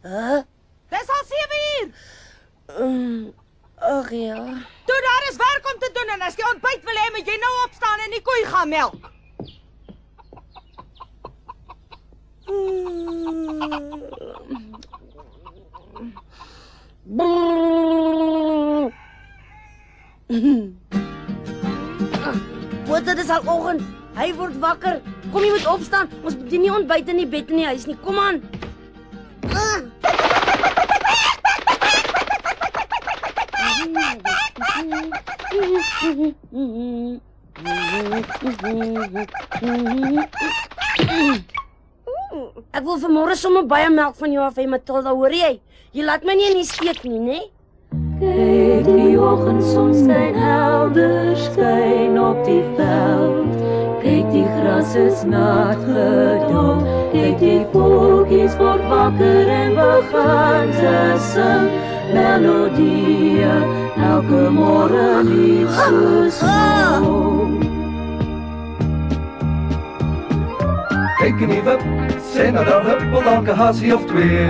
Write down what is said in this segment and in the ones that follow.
Dis al 7 uur. Ag ja. Toe daar is werk om te doen en as jy ontbyt wil hê, moet jy nou opstaan en die koei gaan melk. Wat dit is al oggend. Hy word wakker. Kom jy moet opstaan. Ons moet nie ontbyt in die bed in die huis nie. Kom aan. Ek wil vanmôre sommer baie melk van jou af hê, Matilda, hoor jy? Jy laat my nie in die steek nie, né? Kyk, die oggendson skyn helder, skyn op die veld. Kyk, die gras is nat gedop. Kyk, die voeltjies word wakker en begin te sing melodieë, elke môre lief soos hom. Kyk in die wip, sê nou dan huppel elke hasie of twee.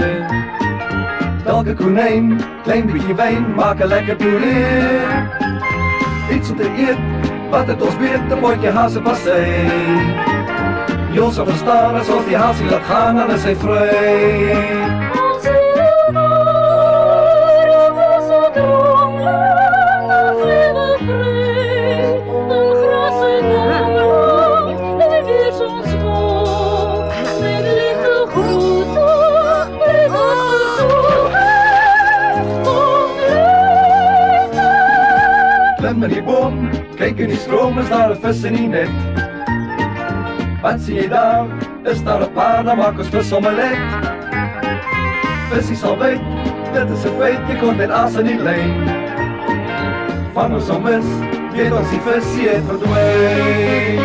Elke konijn, klein beetje wijn, maak een lekker puree. Iets om te eet, wat het ons weet, een potje hazenpastei. Jos zal verstaan, als ons die hazie laat gaan, dan is hij vrij. Als in op onze droomland, dan zijn we vrij. Een gras in de land, en weer zo'n school. Mijn lichte groeten, breng ons toe. Klim in die boom, kijk in die stroom, is daar een vis in die net. Wat zie je daar? Is daar een paar, dan maak ons visomelet. Visie zal weet, dit is een feit, je komt in assen niet leen. Van ons om is, weet ons die visie het verdween.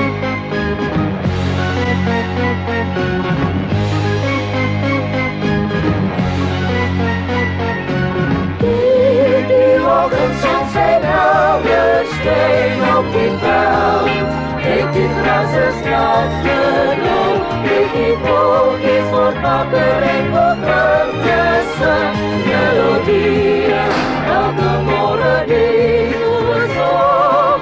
Die oggendson zijn helder, schijn op die veld. Kijk, die gras is nat gedoopt. Kijk, die voeltjies word wakker en begin te sing melodieë, elke môre lief soos hom.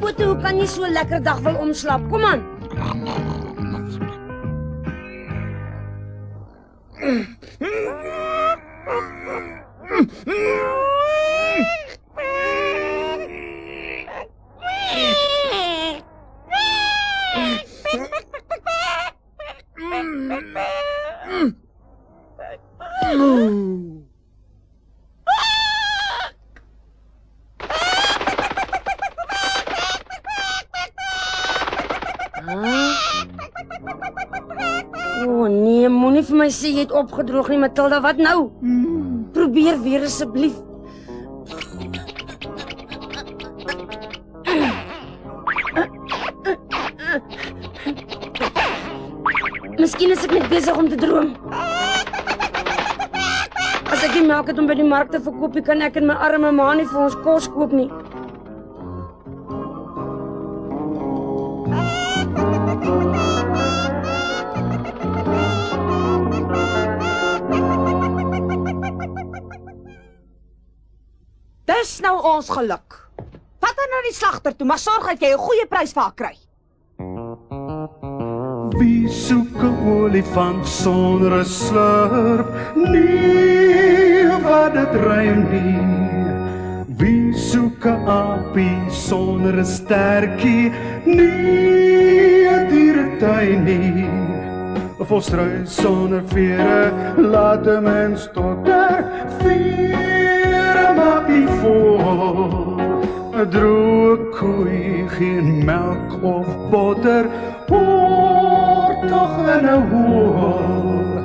Boete, hoe kan jy so 'n lekker dag wil omslaap? Kom aan. Oh nee, moenie vir my sê jy het opgedroog nie, Matilda. Wat nou? Probeer weer asseblief. Miskien is ek net besig om te droom. As ek die melk het om by die mark te verkoop, kan ek en my arme ma nie vir ons kos koop nie. Dis nou ons geluk. Vat haar na die slagter toe, maar sorg dat jy 'n goeie prys vir haar kry. Wie soek 'n olifant sonder 'n slurp? Nee, wat dit ruim nie. Wie soek 'n aapie sonder 'n stertjie? Nee, 'n dieretuin nie. 'n volstruis sonder vere, laat 'n mens stotter. Vere maak nie vol. 'n droë koei, geen melk of botter. Hoor toch in 'n hoel.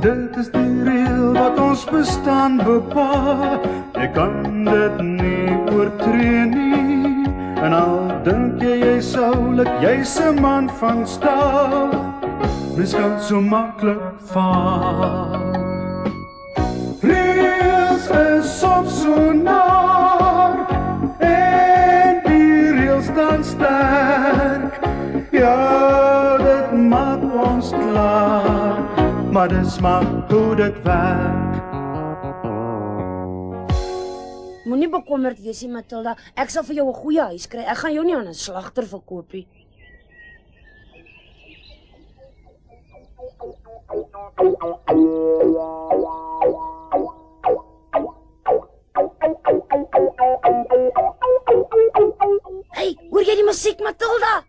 Dit is die reël wat ons bestaan bepaal. Jy kan dit nie oortree nie. En al dink jy soulik, jy's 'n man van staal. Mens kan so maklik faal. Reëls is soms so naar. En die reëls staan sterk. Ja, dit maak ons klaar, maar dis maar hoe dit werk. Moenie bekommerd wees nie, Matilda. Ek sal vir jou 'n goeie huis kry. Ek gaan jou nie aan 'n slagter verkoop nie. Hey, hoor jy die musiek, Matilda?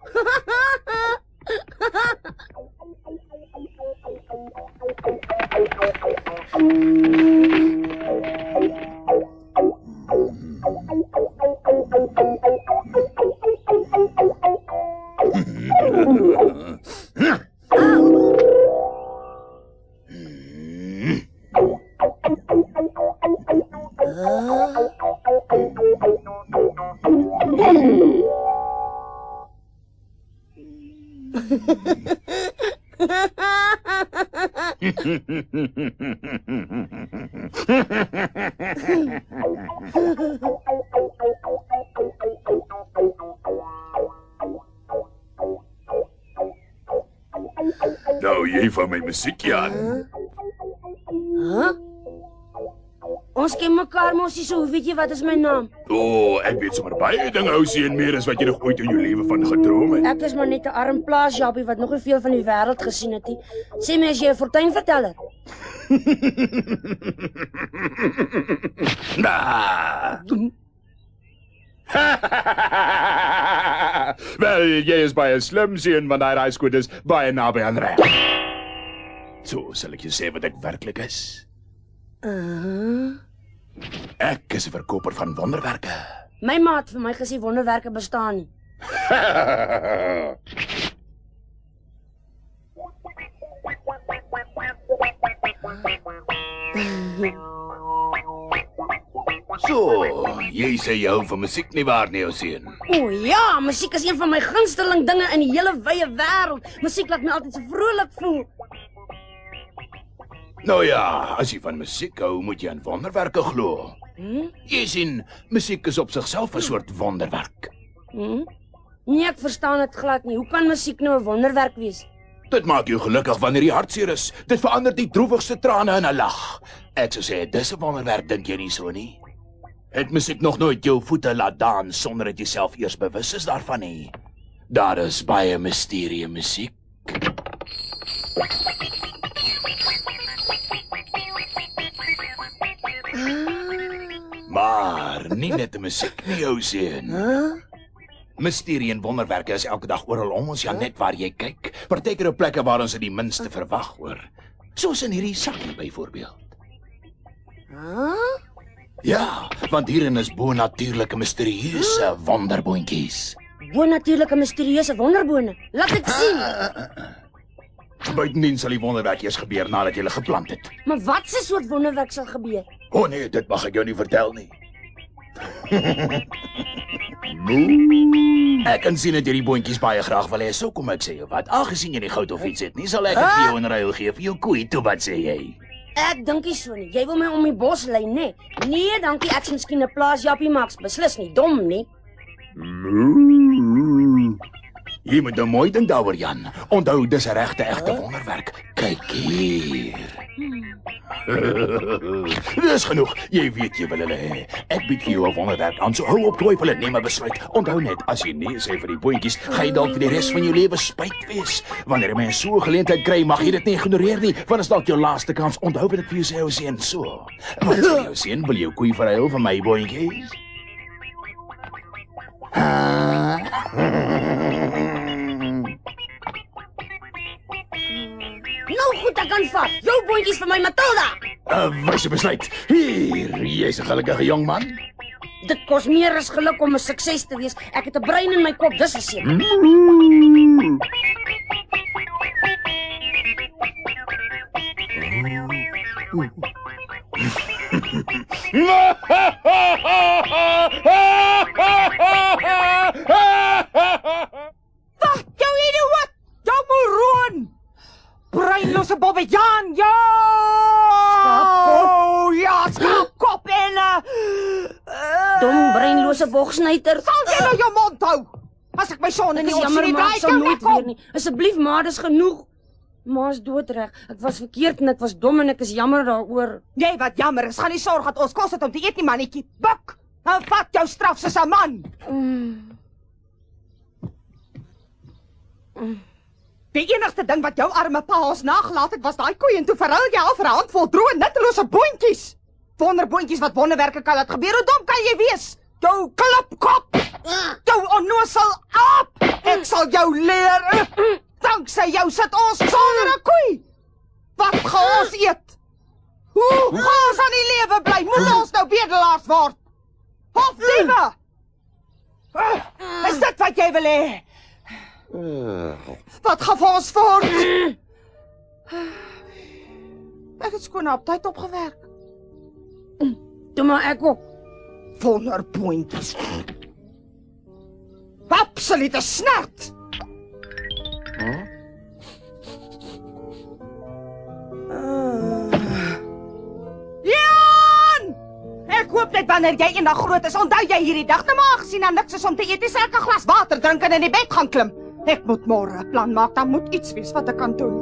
Nou, jy van my musiek, Jan. Ons ken mekaar mos nie, so hoe weet jy wat is my naam? Ek weet sommer baie dinge, ousie, en meer as wat jy nog ooit in jou lewe van gedroom het. Ek is maar net 'n arm plaasjappie wat nog nie veel van die wêreld gesien het nie. Sê my as jy 'n fortuinverteller. Wel, jy is baie slim, sien, want daai raaiskoot is baie naby aan reg. So sal ek jou sê wat ek werklik is. Ek is 'n verkoper van wonderwerke. My ma het vir my gesê wonderwerke bestaan nie. So, jy sê jy hou van musiek nie waar nie, ou seun? O ja, musiek is een van my gunsteling dinge in die hele wye wêreld. Musiek laat my altyd so vrolik voel. Nou ja, as jy van musiek hou, moet jy aan wonderwerke glo. Jy sien, musiek is op sigself 'n soort wonderwerk. Nee, ek verstaan dit glad nie. Hoe kan musiek nou 'n wonderwerk wees? Dit maak jou gelukkig wanneer jy hartseer is. Dit verander die droewigste trane in 'n lag. Ek sou sê, dis 'n wonderwerk, dink jy nie so nie? Het musiek nog nooit jou voete laat dans sonder dat jy self eers bewus is daarvan nie? Daar is baie misterie in musiek. Maar nie net die musiek nie, ou seun. Misterie en wonderwerke is elke dag oral om ons, ja, net waar jy kyk. Partykeer op plekke waar ons dit die minste verwag, hoor. Soos in hierdie sakkie byvoorbeeld. Ja, want hierin is bonatuurlike misterieuse wonderboontjies. Bonatuurlike misterieuse wonderbone. Laat ek sien. Buitendien sal die wonderwerk eers gebeur nadat jy hulle geplant het. Maar wat 'n soort wonderwerk sal gebeur? O nee, dit mag ek jou nie vertel nie. Ek kan sien dat jy die boontjies baie graag wil hê, so kom ek sê jou wat. Aangesien jy nie goud of iets het nie, sal ek dit vir jou in ruil gee vir jou koei. Toe, wat sê jy? Ek dink nie so nie. Jy wil my om die bos lei, nee. Nee, dankie, ek's miskien 'n plaasjappie, maar ek's beslis nie dom nie. Jy moet nou mooi dink daaroor, Jan. Onthou, dis 'n regte egte wonderwerk. Kyk hier. Dis genoeg. Jy weet jy wil hulle hê. Ek bied vir jou 'n wonderwerk aan. So hou op twyfel en neem 'n besluit. Onthou net, as jy nee sê vir die boontjies, gaan jy dalk vir die res van jou lewe spyt wees. Wanneer jy 'n so 'n geleentheid kry, mag jy dit nie ignoreer nie, want dit is dalk jou laaste kans. Onthou wat ek vir jou sê, ou seun, so. Wat is vir jou seun? Wil jy jou koei verhuil vir my boontjies? Nou goed, ek kan vat. Jou boontjies vir my Matilda. Wyse besluit. Hier, jy's 'n gelukkige jong man. Dit kos meer as geluk om 'n sukses te wees. Ek het 'n brein in my kop, dis verseker. Wag, jou idioot! Jou moron! Breinlose bobbejaan, ja! Skaapkop? Ja, skaapkop en Dom breinlose bogsnyter. sal jy nou jou mond hou? As ek my son in Ek die is jammer, opsien, maar draai ek ek sal jou nooit weg weer om. nie. Asseblief, ma, dis genoeg. Ma's doodreg. Ek was verkeerd en ek was dom en ek is jammer daaroor. Jy wat jammer is, gaan nie sorg dat ons kos het om te eet nie, mannetjie. Buk! Nou vat jou straf soos 'n man. Die enigste ding wat jou arme pa ons nagelaat het, was daai koei en toe verhuil jy al vir 'n handvol droë nuttelose boontjies. Wonderboontjies wat wonderwerke kan laat gebeur. Hoe dom kan jy wees? Jou klipkop! Jou onnosel aap! Ek sal jou leer. Danksy jou sit ons sonder 'n koei. Wat gaan ons eet? Hoe gaan ons aan die lewe bly? Moet ons nou bedelaars word? Of diewe? Is dit wat jy wil hê? Wat gaan vir ons voort? Ek het skoon op tyd opgewerk. Toe maar ek ook. Wonderboontjies. Absolute snert. Jan! Ek hoop net wanneer jy eendag groot is, onthou jy hierdie dag nou maar gesien aan niks is om te eet, dis ek 'n glas water drink en in die bed gaan klim. Ek moet môre 'n plan maak, dan moet iets wees wat ek kan doen.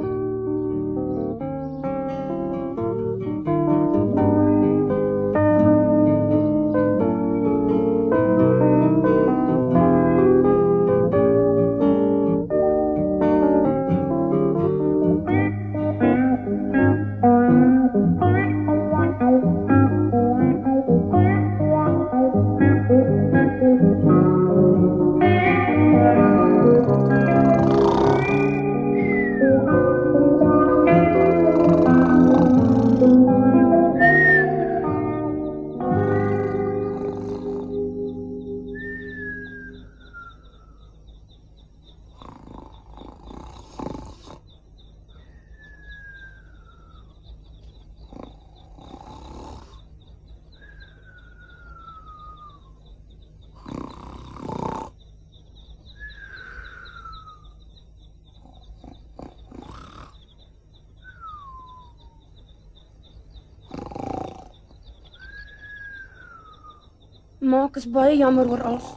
Maak is baie jammer oor alles.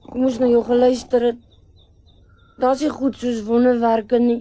Ek moes na jou geluister het. Daar's nie goed soos wonderwerke nie.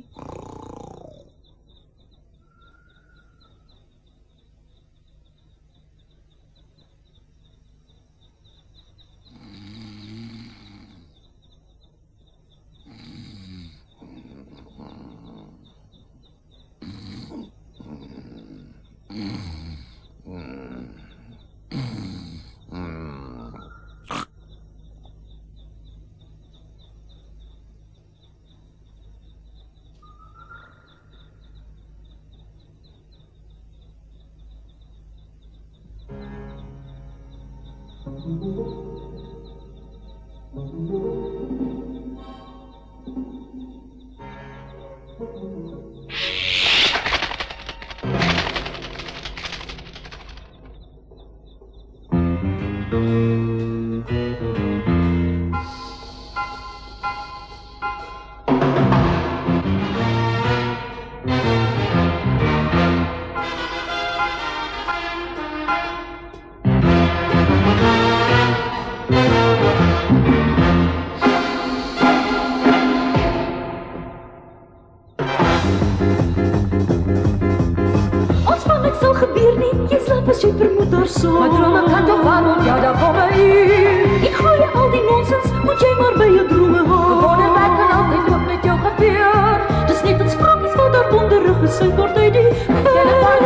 niks sal gebeur nie. Jy slaap as jy vermoed haar so. My drome kan toch waar, ja, daar kom ek gooi al die nonsens, moet jy maar by jou drome hou. Gewone werk kan altyd ook met jou gebeur. Dis net het sprakies wat daar onderrug gesing word uit die telefoon.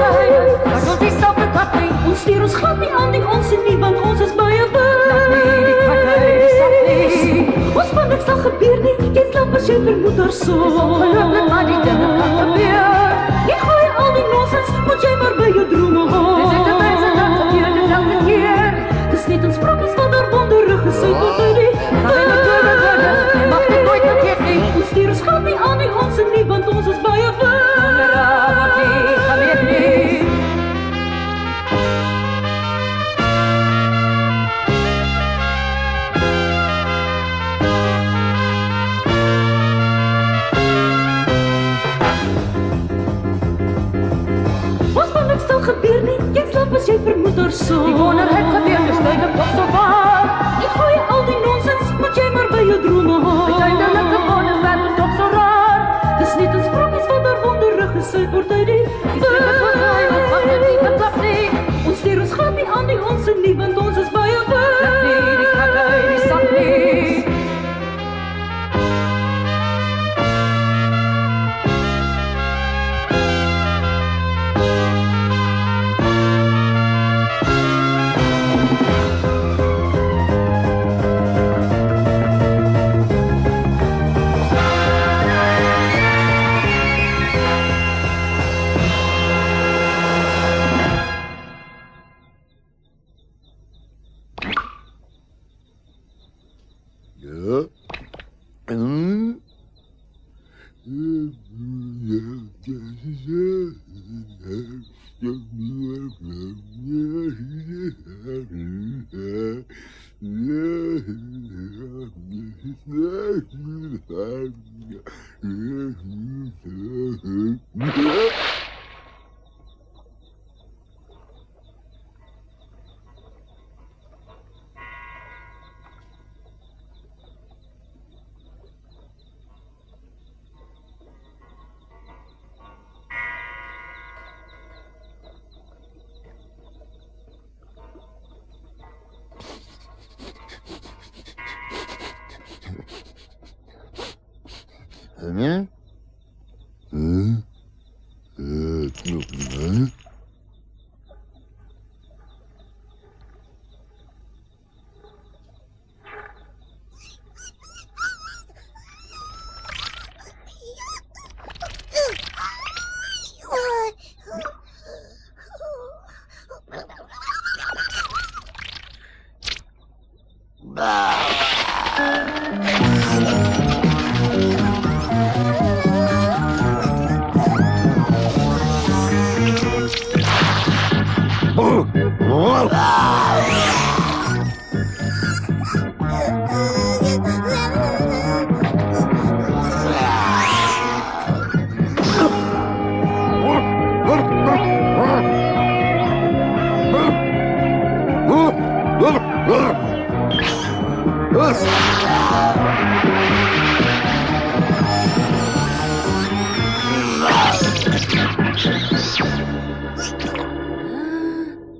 Maar ons is stap en kat nie, ons stuur ons gat nie aan die ons nie, want ons is baie ons van niks sal gebeur nie, jy slaap as jy vermoed haar so. Dis ongelooflik maar die dinge kan gebeur. Jy gooi al die nonsens, moet jy maar by jou drome hou. Dis net 'n mens en dan gebeur dit elke keer. Dis net ons sprakies wat daar onderrug gesing word uit die jy mag dit nooit vergeet nie. Ons stuur ons gat nie aan die ons nie, want ons is baie wat nie gebeur nie. Gebeur nie, jy slaap as jy vermoed haar so. Die wonderheid gebeur, dis duidelik toch so waar. Jy gooi al die nonsens, moet jy maar by jou drome hou. Die duidelike wonderwerk is toch so raar. Dis net een sprakies wat daar wonderrig gesuig word uit die ons stuur ons gat nie aan die ons nie, want ons is baie die kat uit die sak nie.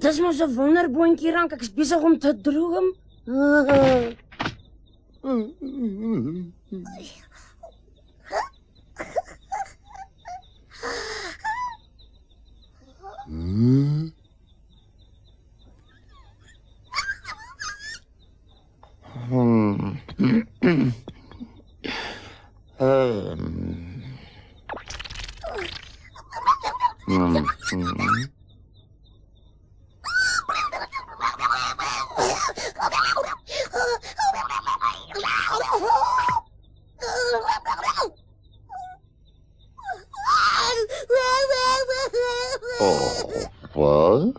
Dis mos 'n wonderboontjie rank, ek is besig om te droom. What?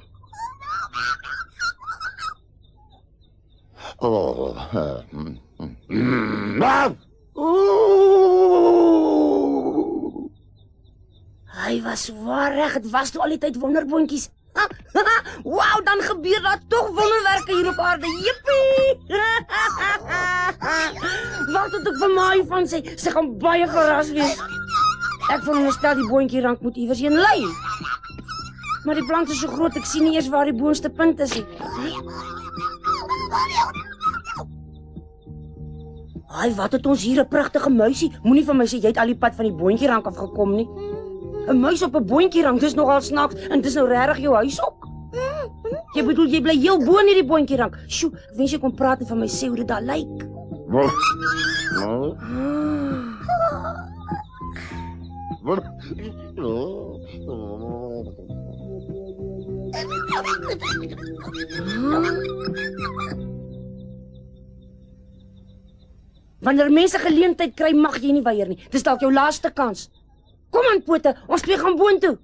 Hy was waar reg, het was toe al die tyd wonderboontjies. Wauw, dan gebeur daar toch wonderwerke hier op aarde. Jippie! Wat het ek vir my van sê, sy gaan baie verras wees. Ek veronderstel die boontjie rank moet iewers heen lei. Maar die plant is so groot, ek sien nie eers waar die boonste punt is nie. Ai, wat het ons hier 'n pragtige muisie. Moenie vir my sê jy het al die pad van die boontjierank af gekom nie. 'n Muis op 'n boontjierank, dis nogal snaaks en dis nou regtig jou huis ook. Jy bedoel jy bly heel bo in hierdie boontjierank. Sjoe, ek wens jy kon praat en vir my sê hoe dit daar lyk. Wanneer mense geleentheid kry, mag jy nie weier nie. Dis dalk jou laaste kans. Kom aan, pote, ons twee gaan boontoe.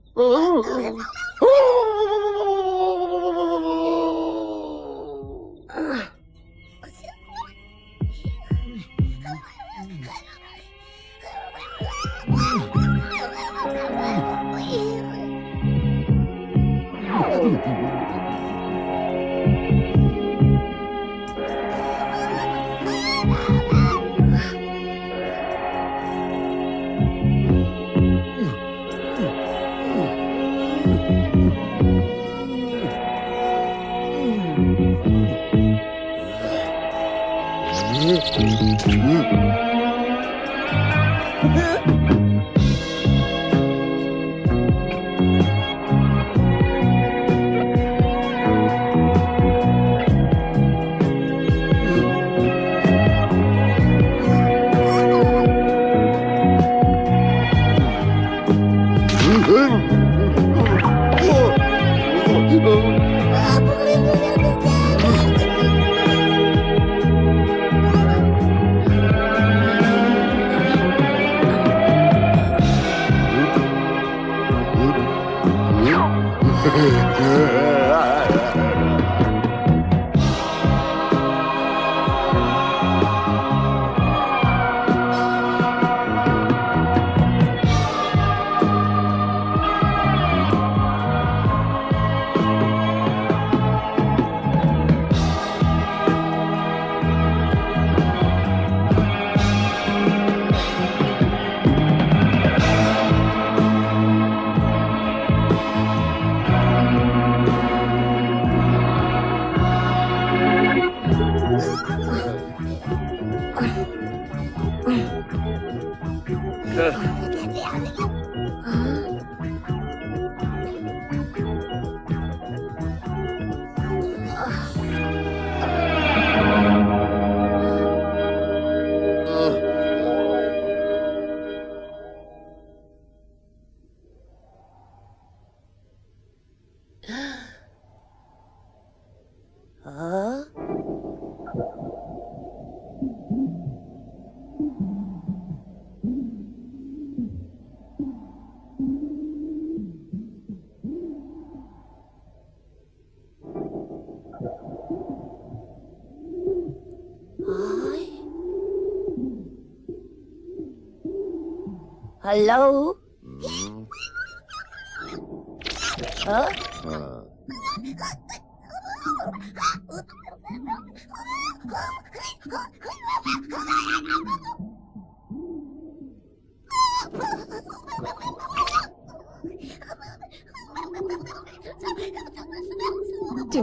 Hallo? Toe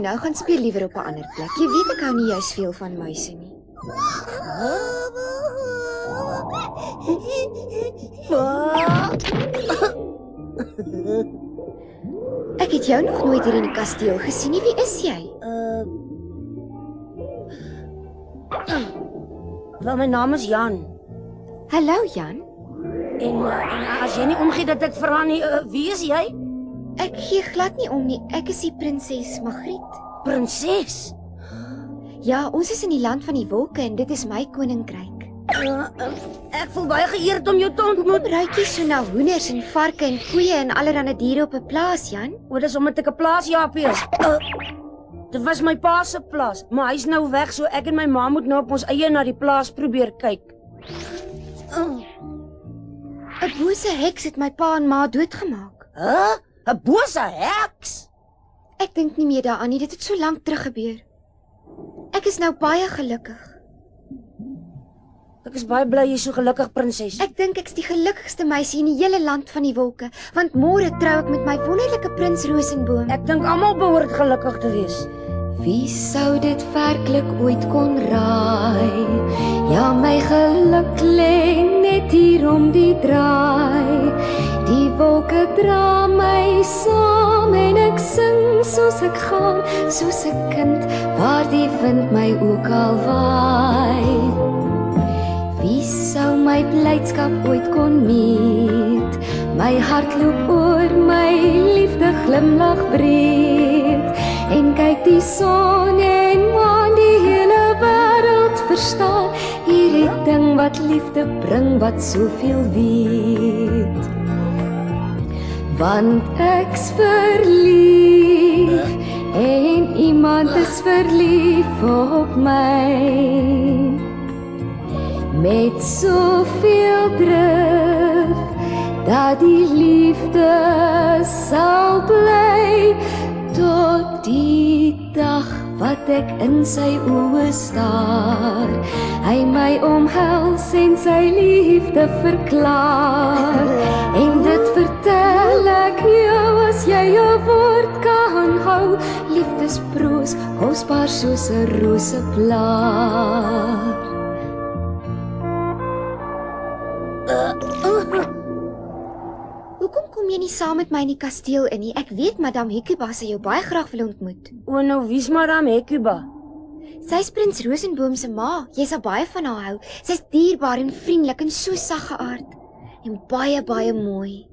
nou gaan speel liewer op 'n ander plek. Jy weet ek hou nie juis veel van muise nie. Ek het jou nog nooit hier in die kasteel gesien nie. Wie is jy? Wel, my naam is Jan. Hallo Jan. En as jy nie omgee dat ek vra nie, wie is jy? Ek gee glad nie om nie. Ek is die prinses Magriet. Prinses? Ja, ons is in die land van die wolke en dit is my koninkryk. Ek voel baie geëerd om jou te ontmoet. Ruik jy so na hoenders en varke en koeie en allerlei diere op 'n plaas, Jan? O, dis omdat ek 'n plaasjaapie is. Dit was my pa se plaas, maar hy's nou weg, so ek en my ma moet nou op ons eie na die plaas probeer kyk. 'n Bose heks het my pa en ma doodgemaak. 'n Bose heks? Ek dink nie meer daaraan nie, dit het so lank terug gebeur. Ek is nou baie gelukkig. Ek is baie bly jy's so gelukkig, prinses. Ek dink ek's die gelukkigste meisie in die hele land van die wolke, want môre trou ek met my wonderlike prins Rosenboom. Ek dink almal behoort gelukkig te wees. Wie sou dit werklik ooit kon raai? Ja, my geluk lê net hier om die draai. Die wolke dra my saam en ek sing soos ek gaan, soos 'n kind waar die wind my ook al waai. Wie sou my blydskap ooit kon meet? My hart loop oor, my liefde glimlag breed. En kyk die son en maan, die hele wêreld verstaan. Hierdie ding wat liefde bring, wat soveel weet. Want ek's verlief en iemand is verlief op my. Met soveel drif dat die liefde sal bly tot die dag wat ek in sy oë staar. Hy my omhels en sy liefde verklaar. En dit vertel ek jou as jy jou woord kan hou. Liefdesproos, kosbaar soos 'n roseplaar. Hoekom kom jy nie saam met my in die kasteel in nie? Ek weet Madame Hecuba sal jou baie graag wil ontmoet. O, nou wie's Madame Hecuba? Sy's prins Rosenboom se ma. Jy sal baie van haar hou. Sy's dierbaar en vriendelik en so saggeaard en baie baie mooi.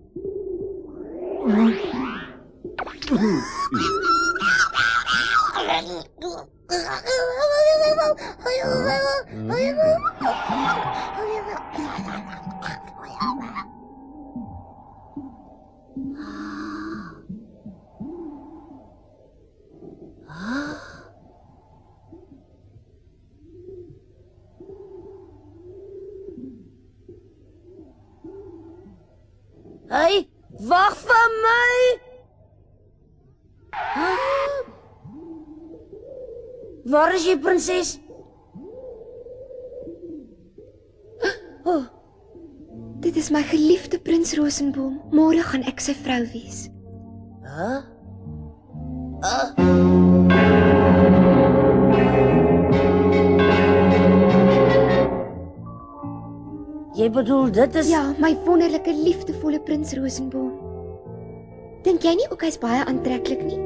Hey, wag vir my. Waar is jy, prinses? Oh, dit is my geliefde prins Rosenboom. Môre gaan ek sy vrou wees. Jy bedoel dit is... Ja, my wonderlike liefdevolle prins Rosenboom. Dink jy nie ook hy's baie aantreklik nie?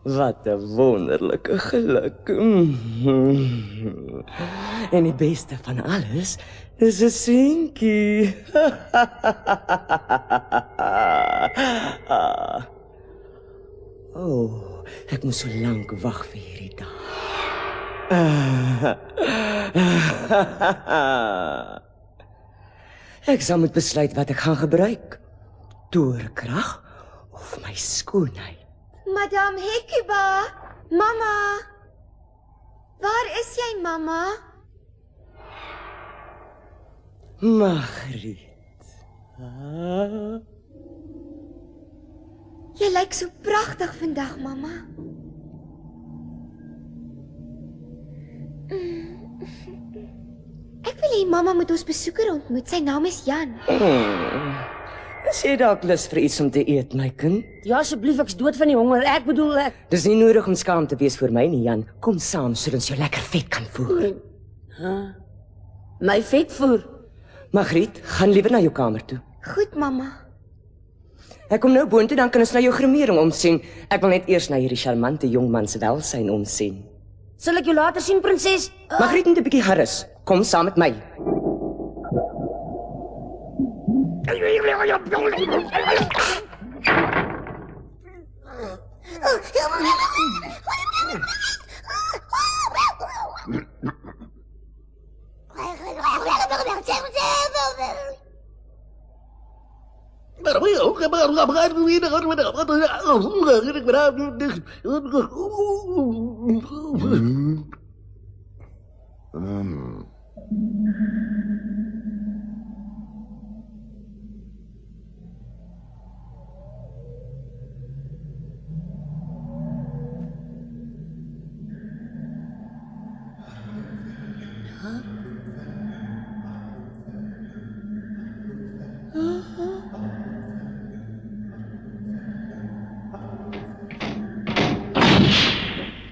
Wat 'n wonderlike geluk. En die beste van alles is 'n seentjie. Oh, ek moes so lank wag vir hierdie dag. Ek sal moet besluit wat ek gaan gebruik. Toorkrag of my skoonheid. Madame Hecuba, mamma. Waar is jy, mamma? Margriet. Jy lyk so pragtig vandag, mamma. Ek wil hê mamma moet ons besoeker ontmoet. Sy naam is Jan. Is jy dalk lus vir iets om te eet, my kind? Ja, asseblief, ek's dood van die honger. Ek bedoel ek... Dis nie nodig om skaam te wees vir my nie, Jan. Kom saam sodat ons jou lekker vet kan voer. My vet voer? Margriet, gaan liewer na jou kamer toe. Goed, mamma. Ek kom nou boontoe, dan kan ons na jou gremering omsien. Ek wil net eers na hierdie charmante jongman se welsyn omsien. Sal ek jou later sien, prinses? Margriet moet 'n bietjie gerus. Kom saam met my.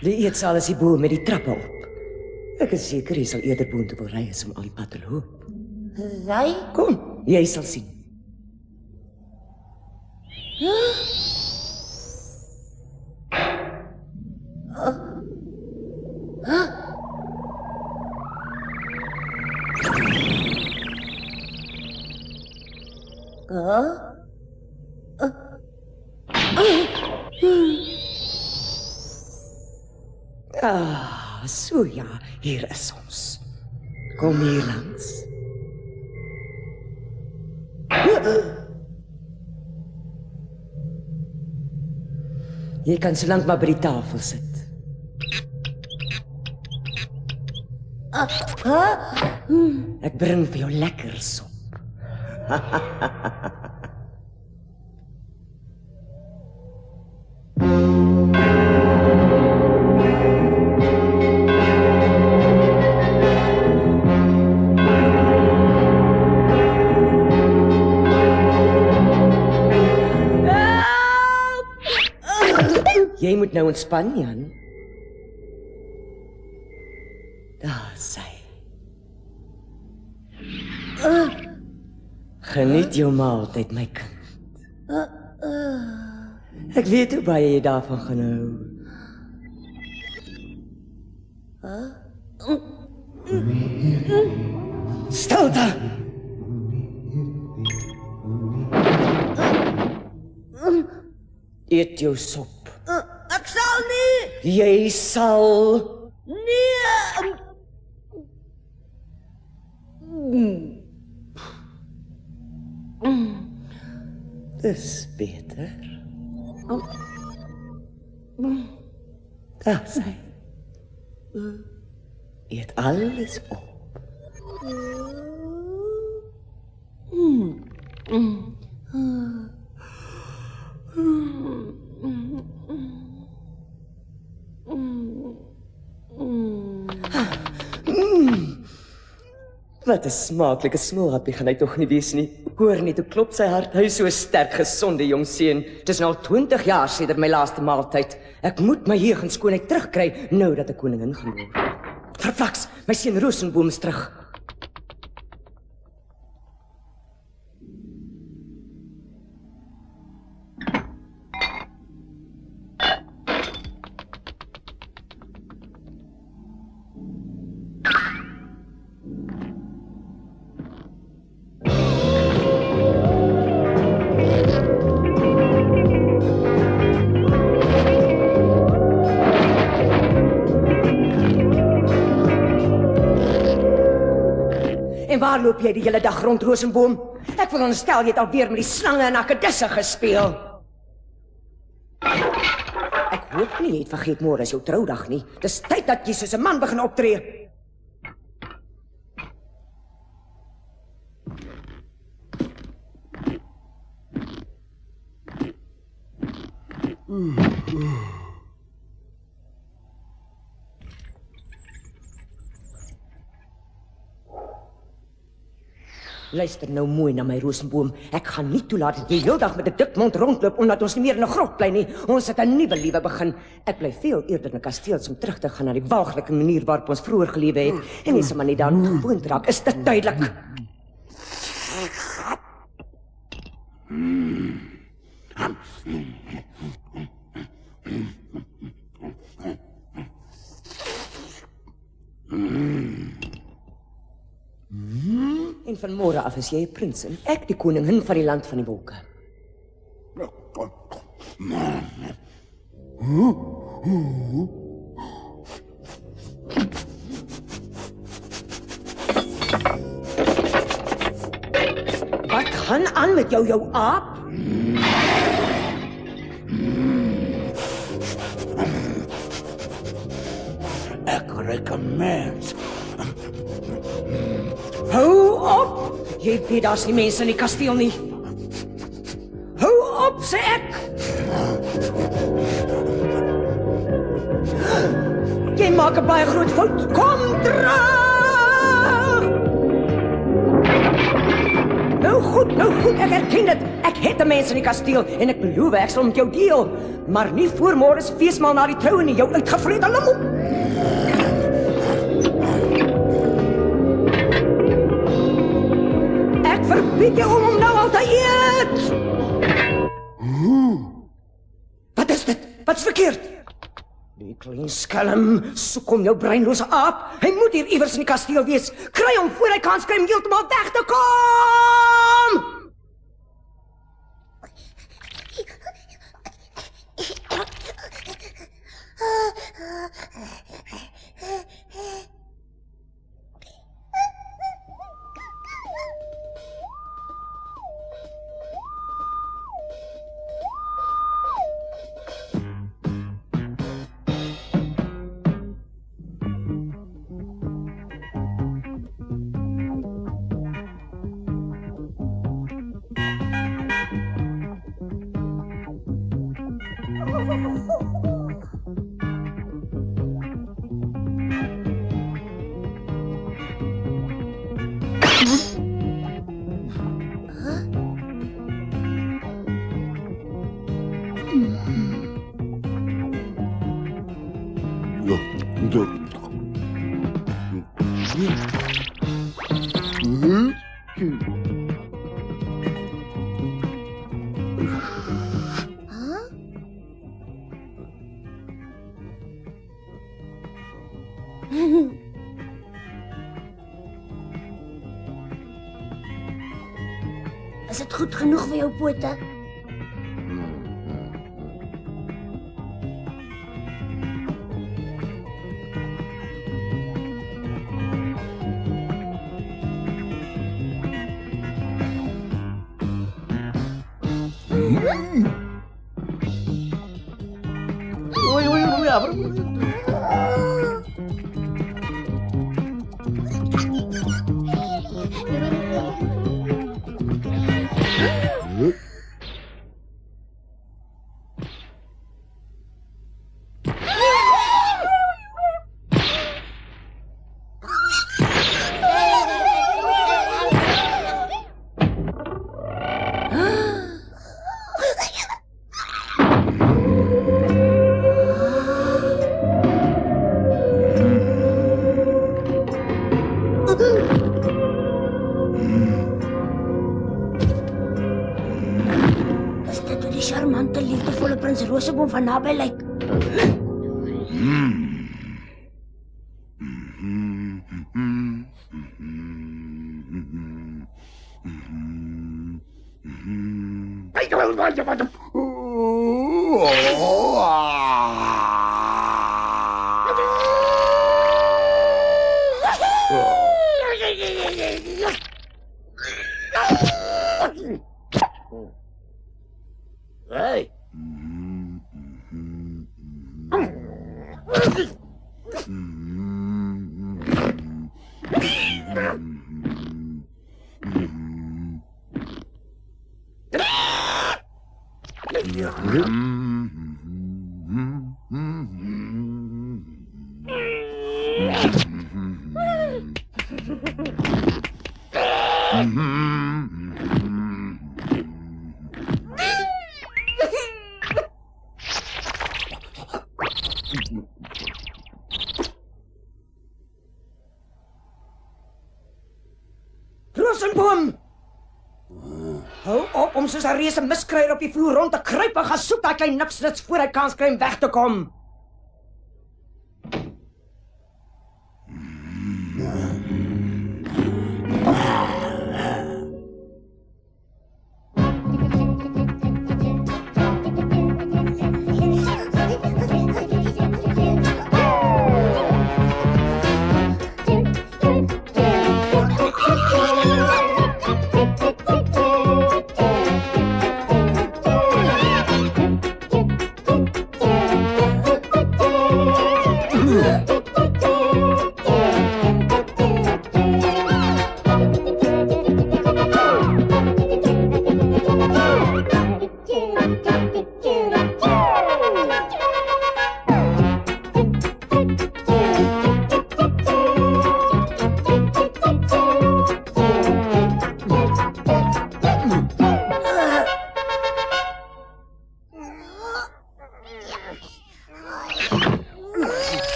Die eetsaal is hierbo met die trappe op. Ek is seker jy sal eerder boontoe wil ry as om al die pad te loop. Ry? Kom, jy sal sien. So ja, hier is ons. Kom hier langs. Jy kan so lank maar by die tafel sit. Ek bring vir jou lekker sop. Jy moet nou ontspan, Jan. Daar sy. Geniet jou maaltyd, my kind. Ek weet hoe baie jy daarvan gaan hou. Stilte! Eet jou sop. Ek sal nie. Jy sal. Nee. Dis beter. Daar sy. Eet alles op. Wat 'n smaaklike smoelhappie gaan hy tog nie wees nie. Hoor net hoe klop sy hart. Hy is so sterk, gesonde jong seun. Dit is nou al 20 jaar sedert my laaste maaltyd. Ek moet my jeugdskoonheid terugkry nou dat ek koningin gaan word. Verflaks, my seun Rosenboom is terug. Waar loop jy die hele dag rond, Rosenboom? Ek wil onderstel jy het alweer met die slange en akedisse gespeel. Ek hoop nie jy het vergeet môre is jou troudag nie. Dis tyd dat jy soos 'n man begin optree. Luister nou mooi na my Rosenboom. Ek gaan nie toelaat dat jy heeldag met 'n dik mond rondloop omdat ons nie meer in 'n grot bly nie. Ons het 'n nuwe lewe begin. Ek bly veel eerder in 'n kasteel om terug te gaan na die waaglike manier waarop ons vroeër gelewe het. En as man nie daaraan gewoond raak, is dit duidelik. En van môre af is jy 'n prins en ek die koningin van die land van die wolke. Wat gaan aan met jou aap? Ek ruik 'n mens. Hou op! Jy weet daar's nie mense in die kasteel nie. Hou op, sê ek! Jy maak 'n baie groot fout. Kom terug! Nou goed, ek erken dit. Ek het 'n mens in die kasteel en ek beloof ek sal met jou deel, maar nie voor môre se feesmaal na die troue nie, jou uitgevrede lummel. Ek verbied jou om hom nou al te eet. Wat is dit? Wat's verkeerd? Die klein skelm, soek om jou breinlose aap. Hy moet hier iewers in die kasteel wees. Kry hom voor hy kans kry om heeltemal weg te kom! Is dit goed genoeg vir jou pote? Van naby lyk. Hey. Rosenboom! Hou op om soos 'n reuse miskruier op die vloer rond te kruip en gaan soek daai klein nipsnits voor hy kans kry om weg te kom.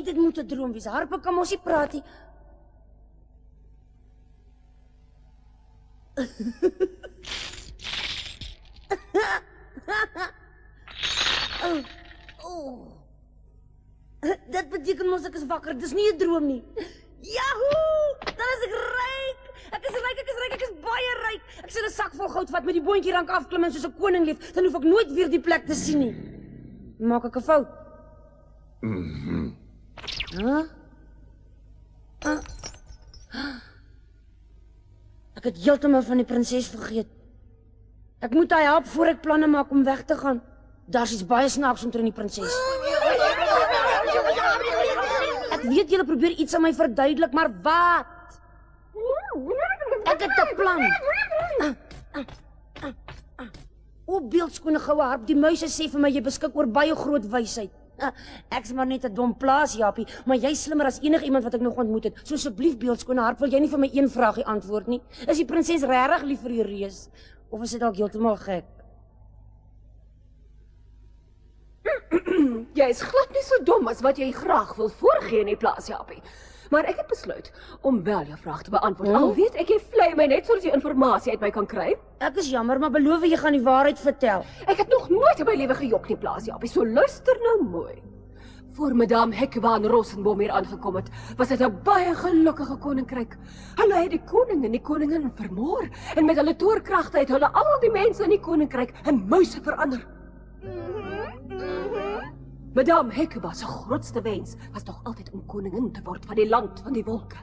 Dit moet 'n droom wees. Harpe kan mos nie praat nie. Dit beteken mos ek is wakker. Dis nie 'n droom nie. Yahoo! Dan is ek ryk. Ek is baie ryk. Ek sal 'n sak vol goud vat met die boontjierank afklim en soos 'n koning leef. Dan hoef ek nooit weer die plek te sien nie. Maak ek 'n fout? Ek het heeltemal van die prinses vergeet. Ek moet haar help voor ek planne maak om weg te gaan. Daar's iets baie snaaks omtrent die prinses. Ek weet julle probeer iets aan my verduidelik, maar wat? Ek het 'n plan. O, beeldskone goue harp, die muise sê vir my jy beskik oor baie groot wysheid. Ek's maar net 'n dom plaas, Japie, maar jy's slimmer as enigiemand wat ek nog ontmoet het. So asseblief, beeldskone harp, wil jy nie vir my een vraagie antwoord nie? Is die prinses regtig lief vir die reus? Of is dit dalk heeltemal gek? Jy is glad nie so dom as wat jy graag wil voorgee in die plaas, Japie. Maar ek het besluit om wel jou vraag te beantwoord. Al weet ek jy vlei my net sodat jy inligting uit my kan kry. Ek is jammer, maar beloof jy gaan die waarheid vertel. Ek het nog nooit in my lewe gejok nie, plaas, Japie. So luister nou mooi. Voor Madame Heckewaan Rosenboom hier aangekom het, was dit 'n baie gelukkige koninkryk. Hulle het die koning en die koningin vermoor en met hulle toorkragte het hulle al die mense in die koninkryk in muise verander. Madame Heckewaan se grootste wens was nog altyd om koningin te word van die land van die wolke.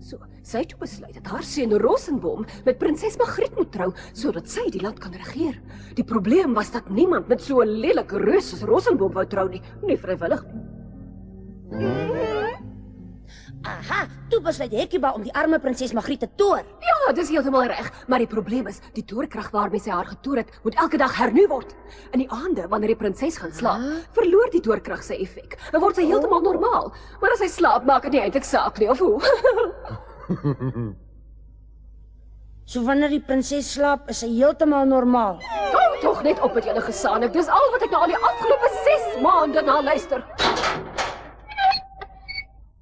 So, sy het besluit dat haar seun Rosenboom met prinses Margriet moet trou, sodat sy die land kan regeer. Die probleem was dat niemand met so 'n lelike reus soos Rosenboom wou trou nie vrywillig nie. Aha, toe besluit Heckewaan om die arme prinses Margriet te toor. Ja, dis heeltemal reg, maar die probleem is, die toorkrag waarmee sy haar getoer het, moet elke dag hernu word. In die aande, wanneer die prinses gaan slaap, verloor die toorkrag sy effek en word sy heeltemal normaal. Maar as sy slaap, maak dit nie eintlik saak nie, of hoe? So wanneer die prinses slaap, is sy heeltemal normaal. Hou tog net op met julle gesaanik. Dis al wat ek nou al die afgelope 6 maande na luister.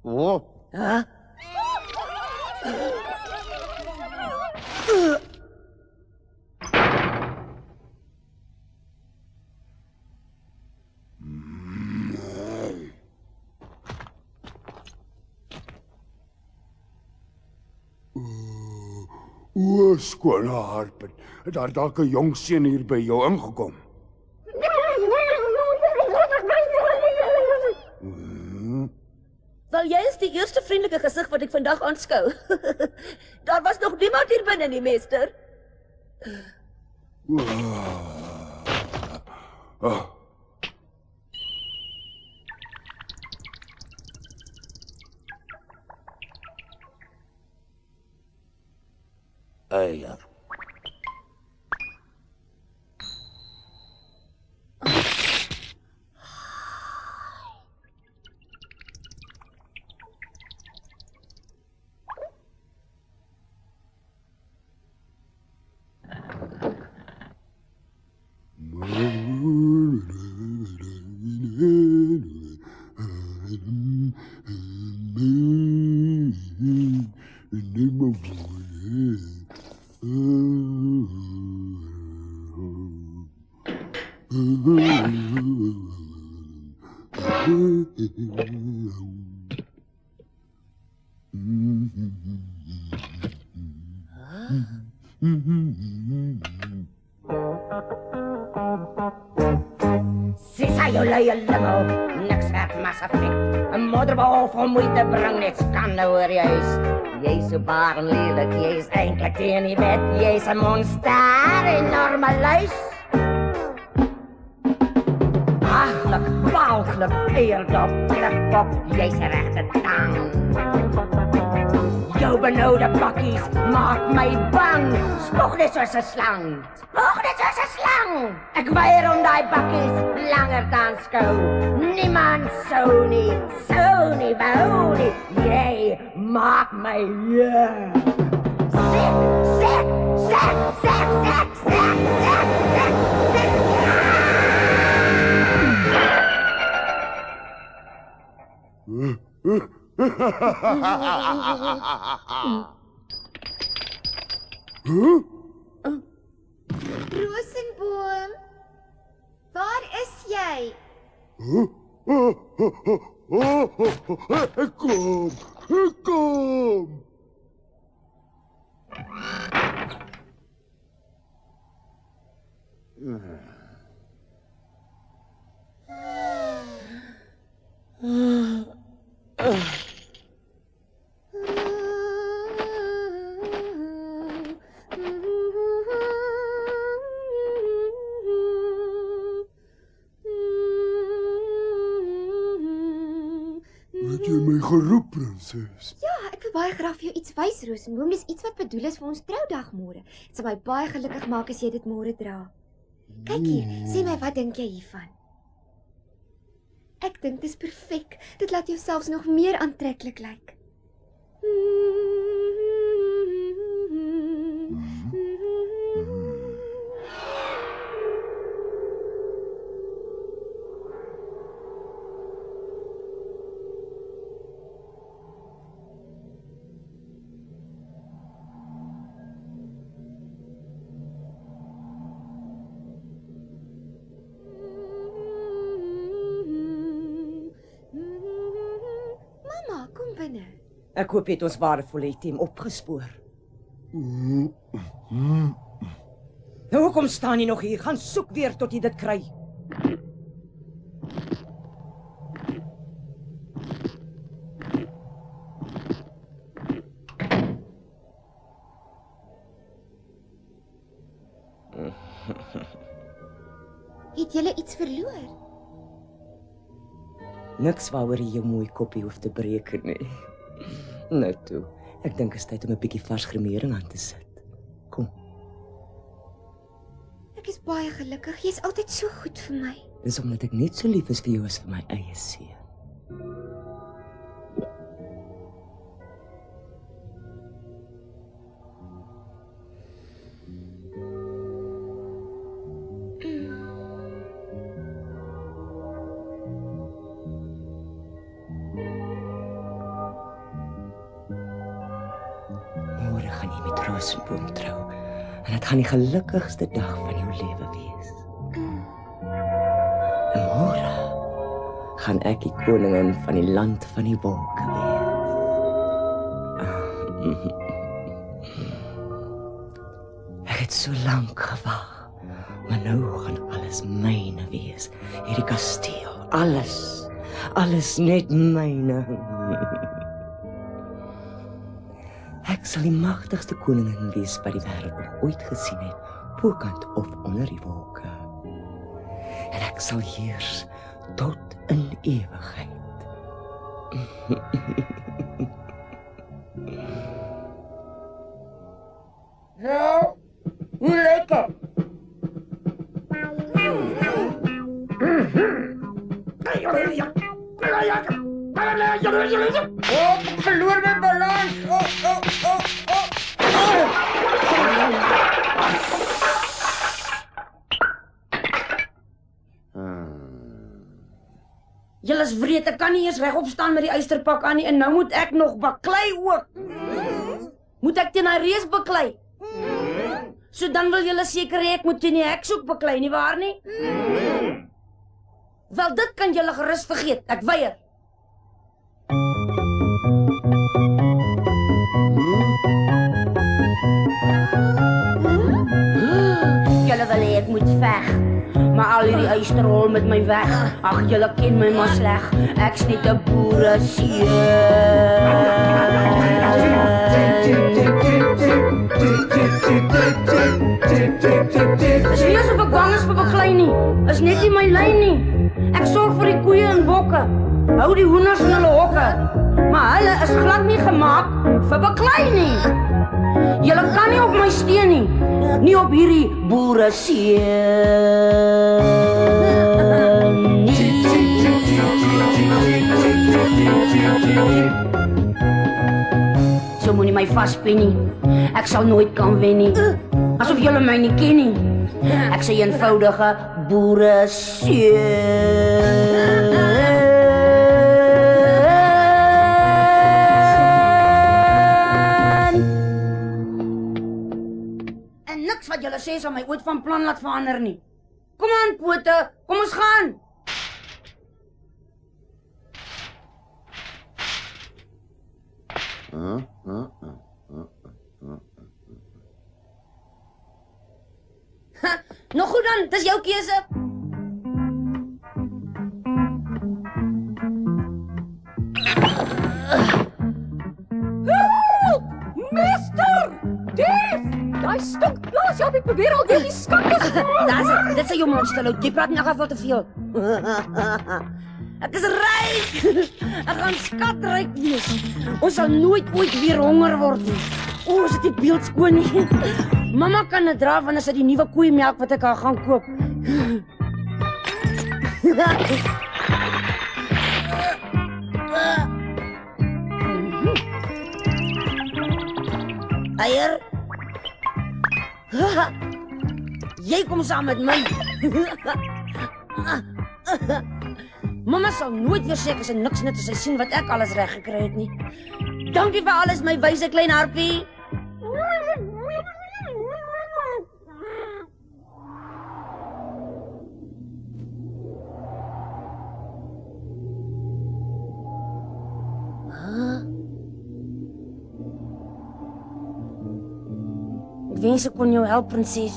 Huh? O, skone harp, het daar dalk 'n jong seun hier by jou ingekom? Wel, jy is die eerste vriendelike gesig wat ek vandag aanskou. Daar was nog niemand hier binne nie, meester. Eier. jou leie lingel, niks werd Mass Effect. 'n modderbal van moeite bring net skande oor jou huis. Jy's so barenlelik, jy's eintlik teen die wet, jy's 'n monster, enorme luis. Aglik, walglik, eerdop, klikpop, jy's 'n regte tang. Jou benoude bakkies maak my bang. Spog net soos 'n slang. Spog net soos 'n slang. Ek weier om daai bakkies langer te aanskou. Niemand sou nie wou nie. Jy maak my siek. Rosenboom, waar is jy? Ek kom. Het jy my geroep, prinses? Ja, ek wil baie graag vir jou iets wys, Rosenboom. Dis iets wat bedoel is vir ons troudag môre. Dit sal my baie gelukkig maak as jy dit môre dra. Kyk hier, sê my, wat dink jy hiervan? Ek dink dis perfek. Dit laat jou selfs nog meer aantreklik lyk. Ek hoop jy het ons waardevolle item opgespoor. Nou, hoekom staan jy nog hier? Gaan soek weer tot jy dit kry. Het julle iets verloor? Niks waaroor jy jou mooi koppie hoef te breek nie. Nou toe, ek dink is tyd om 'n bietjie vars gremering aan te sit. Kom. Ek is baie gelukkig. Jy's altyd so goed vir my. Dis omdat ek net so lief is vir jou as vir my eie seun. Rosenboom trou. En dit gaan die gelukkigste dag van jou lewe wees. En môre gaan ek die koningin van die land van die wolke wees. Ek het so lank gewag, maar nou gaan alles myne wees. Hierdie kasteel, alles net myne. Ek sal die magtigste koningin wees wat die wêreld nog ooit gesien het, bokant of onder die wolke. En ek sal heers tot in ewigheid. Zo, hoe lekker. Oh, ik verloor mijn balans. Julle is wreed, ek kan nie eens regop staan met die eysterpak aan nie en nou moet ek nog baklei ook. Moet ek teen hy reus baklei? So dan wil julle seker hê ek moet teen die heks ook baklei, nie waar nie? Wel, dit kan julle gerus vergeet, ek weier. Julle wil hê ek moet veg, Maar al hierdie eysterhol met my weg. Ag, julle ken my maar sleg. Ek's net 'n boereseun. As jy so bang is vir beklei nie, is net nie my lyn nie. Ek sorg vir die koeie en bokke. Hou die hoenders in hulle hokke. Maar hulle is glad nie gemaak vir beklei nie. Julle kan nie op my steun nie. Nie op hierdie boereseun nie. So moenie my vaspen nie. Ek sal nooit kan wen nie. Asof julle my nie ken nie. Ek sê eenvoudige boereseun. Wat julle sê sal my ooit van plan laat verander nie. Kom aan, pote, kom ons gaan. Nog goed dan, dis jou keuse. Meester! Dief! Daai stuk plaas jy probeer al die skatte. Dit sê jou monster, jy praat in elk geval te veel. Ek is ryk. Ek gaan skatryk wees. Ons sal nooit ooit weer honger word nie. O, is dit die beeld skoon nie? Mamma kan dit dra wanneer sy die nuwe koeimelk wat ek haar gaan koop. Eier. Jy kom saam met my. Mamma sal nooit weer sê ek is niks net as sy sien wat ek alles reg gekry het nie. Dankie vir alles my wyse klein harpie. Ek wens ek kon jou help, prinses.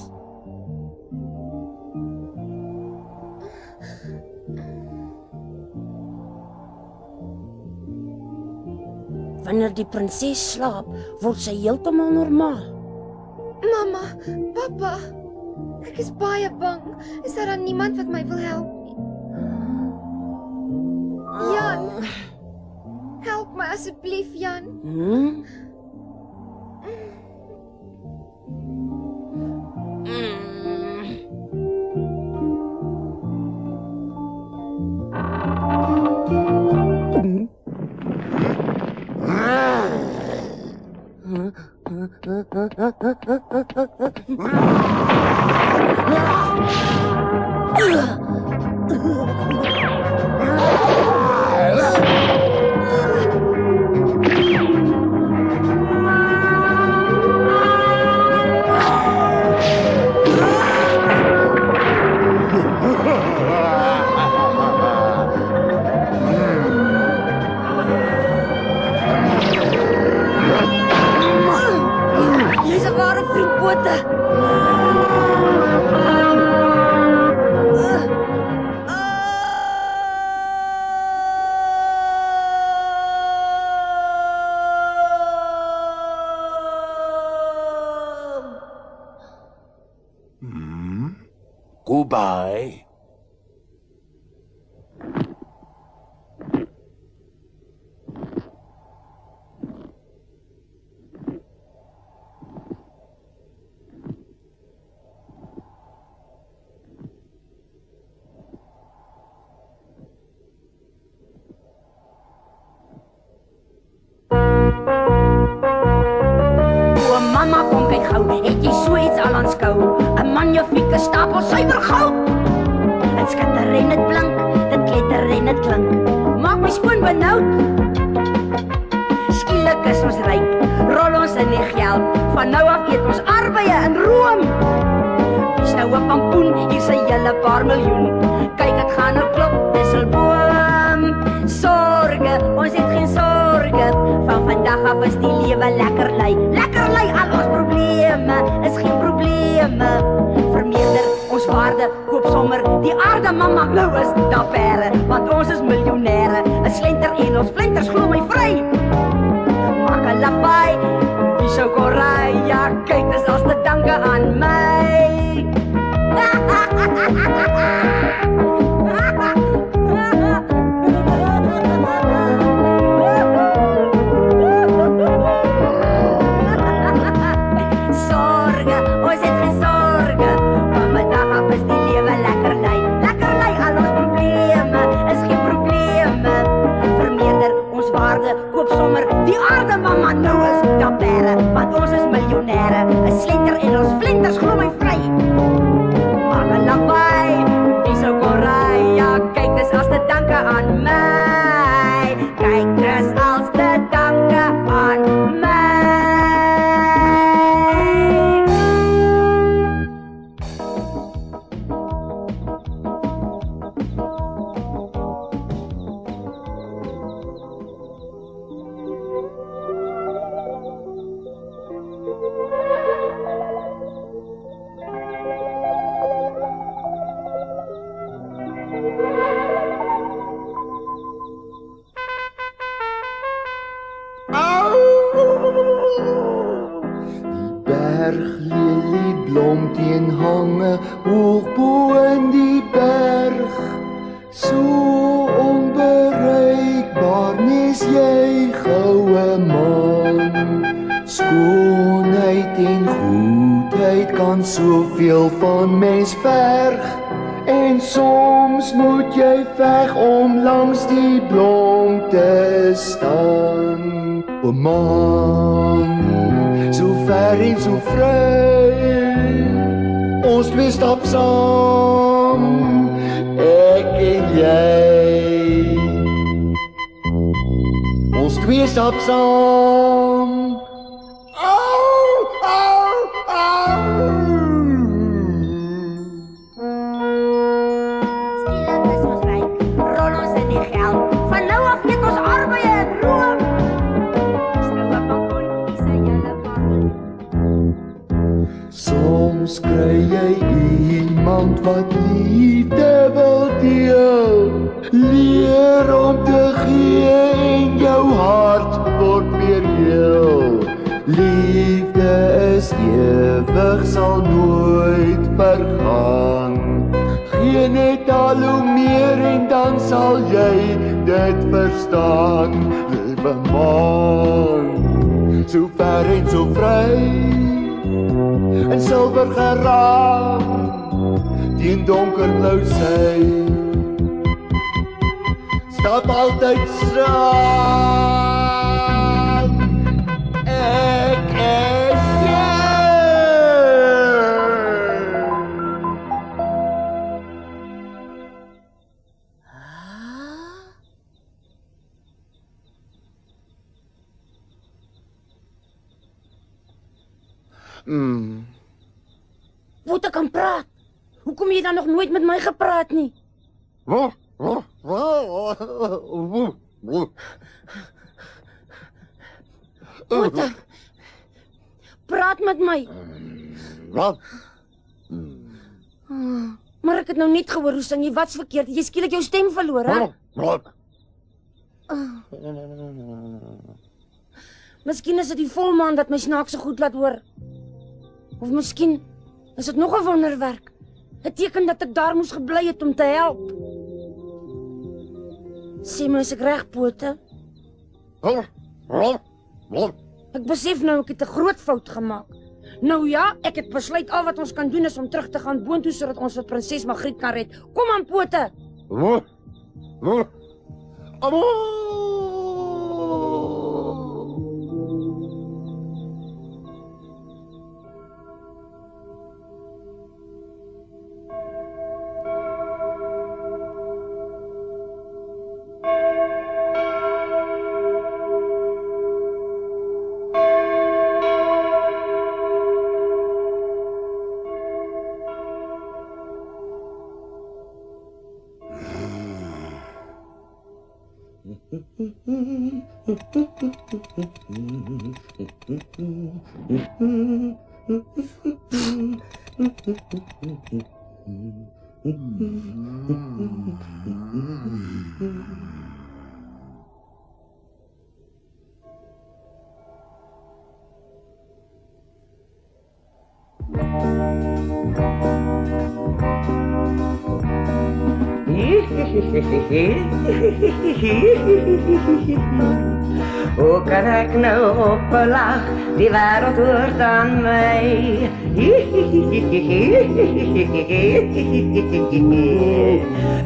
Wanneer die prinses slaap, word sy heeltemal normaal. Mamma, papa, ek is baie bang. Is daar dan niemand wat my wil help nie? Jan, help my asseblief, Jan. Goodbye. Mama, kom kyk gou, het jy so iets al aanskou? 'n Magnifieke stapel suiwer goud. Dit skitter en dit blink, dit kletter en dit klink. Maak my skoon benoud. Skielik is ons ryk, rol ons in die geld. Van nou af eet ons arbeye in room. Dis nou 'n pampoen, hier sy hele paar miljoen. Kyk, ek gaan nou klop, dis 'n boom. Sorge, ons het geen sorge. Van vandag af is die lewe lewe lekker lei. Lekker lei, al ons probleme is geen probleme. Vermeerder ons waarde, koop sommer die aarde, mama nou is daar pere, want ons is miljonêre. 'n Slenter en ons flinters glo my vry. Maak 'n lawaai, wie sou kon ry? Ja, kyk, dis as te danke aan my. Sorge, ons het geen sorge. Van vandag af is die lewe lekker lei. Lekker lei, al ons probleme is geen probleme. Vermeerder ons waarde, koop sommer die aarde, mama nou is daar pere, want ons is miljonêre. 'n Slenter en ons flinters glo my vry. Maak 'n lawaai, wie sou kon ry? Ja, kyk, dis as te danke aan my. Kyk, dis as te danke aan my. Berglelie blom teen hange hoog bo in die berg. So onbereikbaar nes jy goue man. Skoonheid en goedheid kan soveel van mens verg. En soms moet jy veg om langs die blom te staan. O man, so ver en so vry, ons twee stap saam, ek en jy. Ons twee stap saam. Au, au, au. Skielik is ons ryk, rol ons in die geld. Van nou af net ons arbeid en roem. Soms kry jy iemand wat liefde wil deel. Leer om te gee en jou hart word weer heel. Liefde is ewig, sal nooit vergaan. Gee net al hoe meer en dan sal jy dit verstaan. Liewe man, so ver en so vry, en silwer geraam teen donkerblou sy. Stap altyd saam, ek en jy. Boeta kan praat. Hoekom jy dan nog nooit met my gepraat nie? Boeta, praat met my. Maar ek het nou net gehoor hoe sing jy, wat's verkeerd? Het jy skielik jou stem verloor, hè? Miskien is dit die volmaan wat my snaakse goed laat hoor. Of miskien is dit nog 'n wonderwerk. 'n Teken dat ek daar moes gebly het om te help. Sê my, is ek reg, Pote? Ek besef nou ek het 'n groot fout gemaak. Nou ja, ek het besluit al wat ons kan doen is om terug te gaan boontoe sodat ons vir prinses Margriet kan red. Kom aan, Pote. Hoe kan ek nou op 'n lag, die wêreld hoort aan my.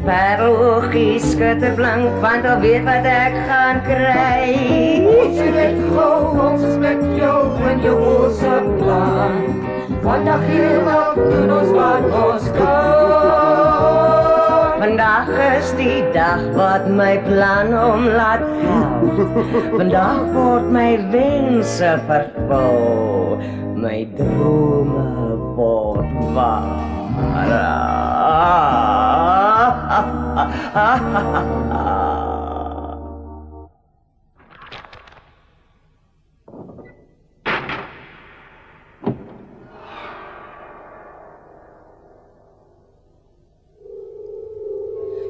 Pareloogie skitterblank, want al weet wat ek gaan kry. Ons is met gou, ons is met jou en jou oorse plan. Vandag hier wat doen ons wat ons kan. Vandag is die dag wat my plan om laat geld. Vandag word my wense vervul. My drome word waar.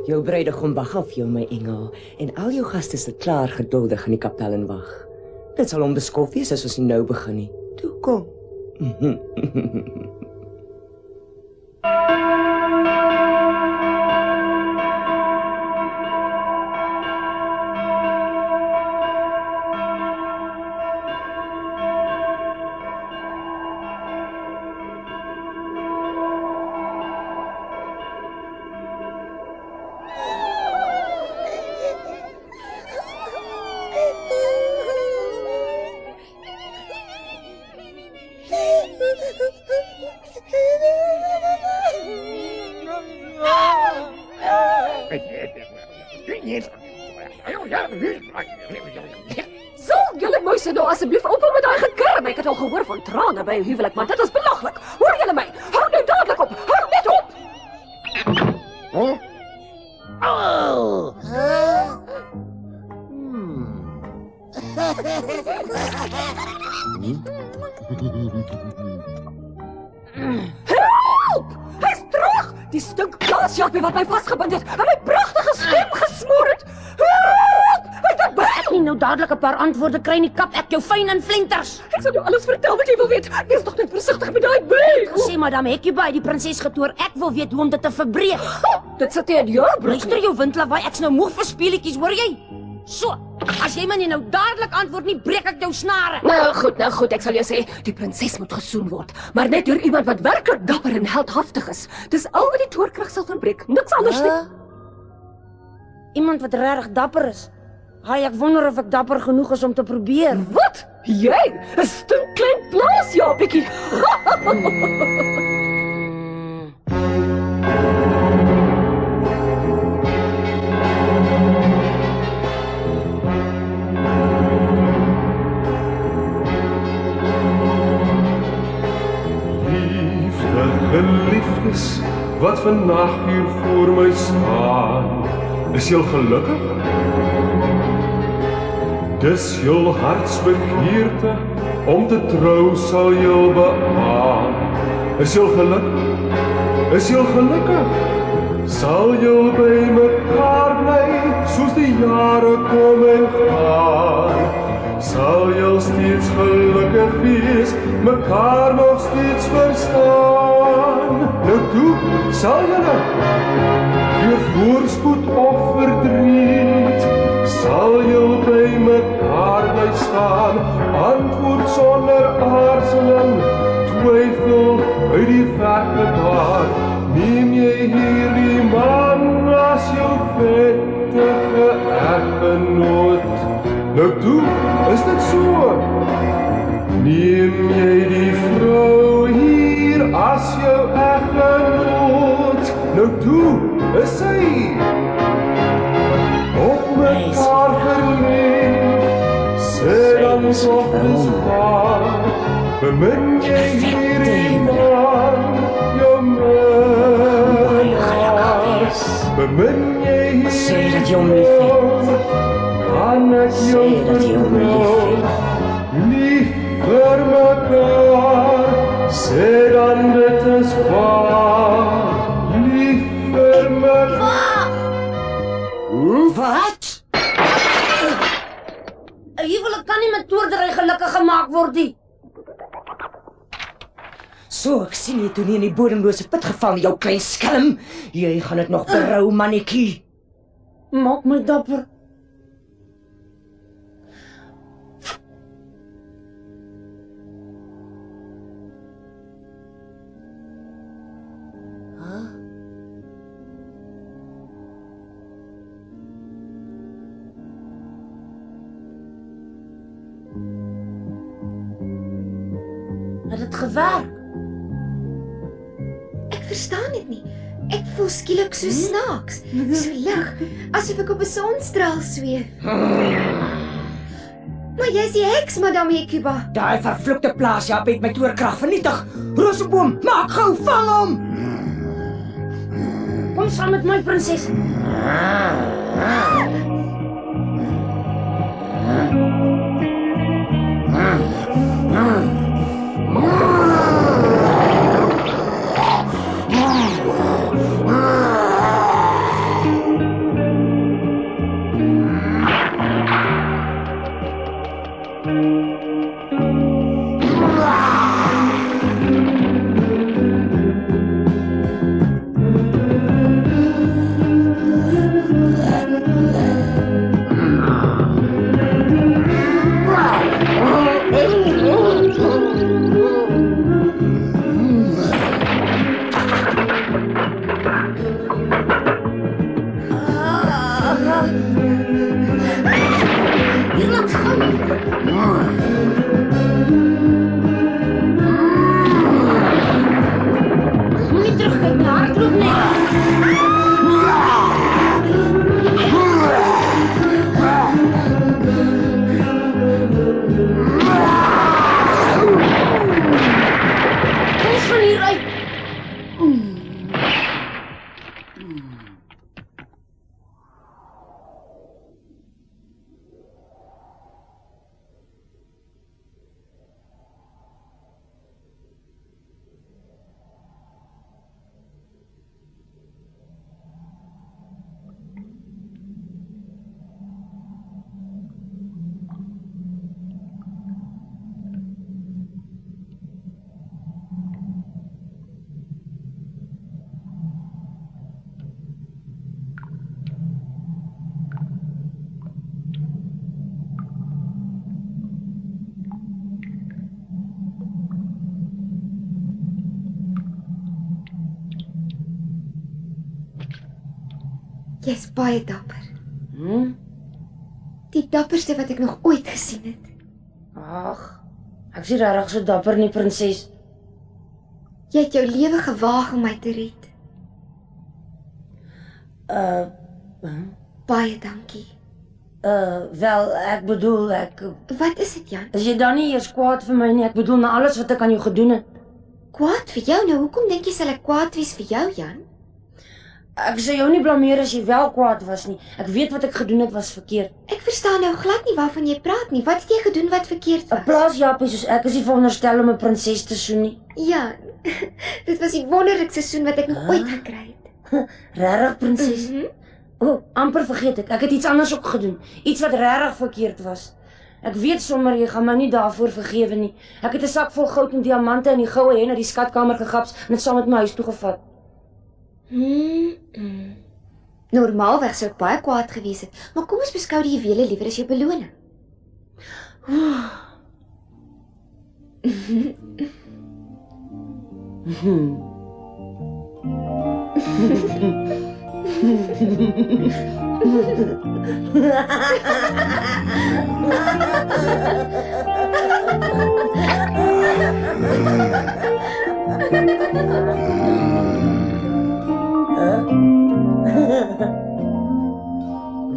Jou bruidegom wag af jou, my engel, en al jou gaste sit klaar geduldig in die kapel en wag. Dit sal onbeskof wees as ons nie nou begin nie. Toe kom. Sal julle muise nou asseblief ophou met daai gekrm. Ek het al gehoor van trane by 'n huwelik, maar dit is belaglik. Hoor julle my? Hou nou dadelik op. Hou net op. Help! Hy's terug! Die stink plaasjapie wat my vasgebind het en my pragtige stem gesmoor het. Help! Ek nie nou dadelik 'n paar antwoorde kry nie, kap ek jou fyn in flenters. Ek sal jou alles vertel wat jy wil weet. Wees tog net versigtig met daai brief. Sê madame Hekkie die prinses getoer. Ek wil weet hoe om dit te verbreek. Dit sit in jou broek. Luister jou windlawaai, ek's nou moeg vir speletjies, hoor jy? So, as jy my nie nou dadelik antwoord nie, breek ek jou snare. Nou goed, ek sal jou sê, die prinses moet gesoen word, maar net deur iemand wat werklik dapper en heldhaftig is. Dis al wat die toorkrag sal verbreek, niks anders nie. Iemand wat regtig dapper is. Haai, ek wonder of ek dapper genoeg is om te probeer. Wat? Jy? 'n stink klein plaasjapietjie. Geliefdes wat vandag hier voor my staan, is jy gelukkig? Dis jou hartsbegeerte om te trou sal jy beaan. Is jy gelukkig? Is jy gelukkig? Sal jy by mekaar bly soos die jare kom en gaan? Sal jy steeds gelukkig wees, mekaar nog steeds verstaan? Nou toe, sal julle deur voorspoed of verdriet, sal jy by mekaar bly staan? Antwoord sonder aarzeling, twyfel uit die weg gedaar. Neem jy hierdie man as jou wettige eggenoot? Nou toe, is dit so? Neem jy die vrou hier as jou eggenoot? Nou toe, is sy op mekaar verlief? Sê dan toch dis waar, bemin jy hierdie man, jou minnaar? Bemin jy hierdie man? kan ek jou vertrouw, lief vir mekaar, sê dan dit is waar, lief vir mekaar. Wat? Een huwelik kan nie met toordery gelukkig gemaak word nie. So, ek sien jy toe nie in die bodemlose put geval, jou klein skelm. Jy gaan dit nog berou, mannetjie. Maak my dapper. Het dit gewerk? Ek verstaan dit nie. Ek voel skielik so snaaks, so lig, asof ek op 'n sonstraal zweef. Maar jy is die heks, Madame Hecuba. Daai vervloekte plaasjap het my toorkrag vernietig. Roseboom, maak gou, vang hom. Kom saam met my, prinses. Jy's baie dapper. Die dapperste wat ek nog ooit gesien het. Ag, ek is nie regtig so dapper nie, prinses. Jy het jou lewe gewaag om my te red. Baie dankie. Wel, ek bedoel, Wat is dit, Jan? Is jy dan nie eers kwaad vir my nie? Ek bedoel, na alles wat ek aan jou gedoen het. Kwaad vir jou? Nou, hoekom dink jy sal ek kwaad wees vir jou, Jan? Ek sal jou nie blameer as jy wel kwaad was nie. Ek weet wat ek gedoen het was verkeerd. Ek verstaan nou glad nie waarvan jy praat nie. Wat het jy gedoen wat verkeerd was? 'n Plaasjappie soos ek is nie veronderstel om 'n prinses te soen nie. Ja, dit was die wonderlikste soen wat ek nog ooit gekry het. Regtig, prinses? Amper vergeet ek. Ek het iets anders ook gedoen. Iets wat regtig verkeerd was. Ek weet sommer jy gaan my nie daarvoor vergewe nie. Ek het 'n sak vol goud en diamante in die goue hen na die skatkamer gegaps en dit saam met my huis toe gevat. Normaalweg sou ek baie kwaad gewees het, maar kom ons beskou die juwele liewer as jou beloning.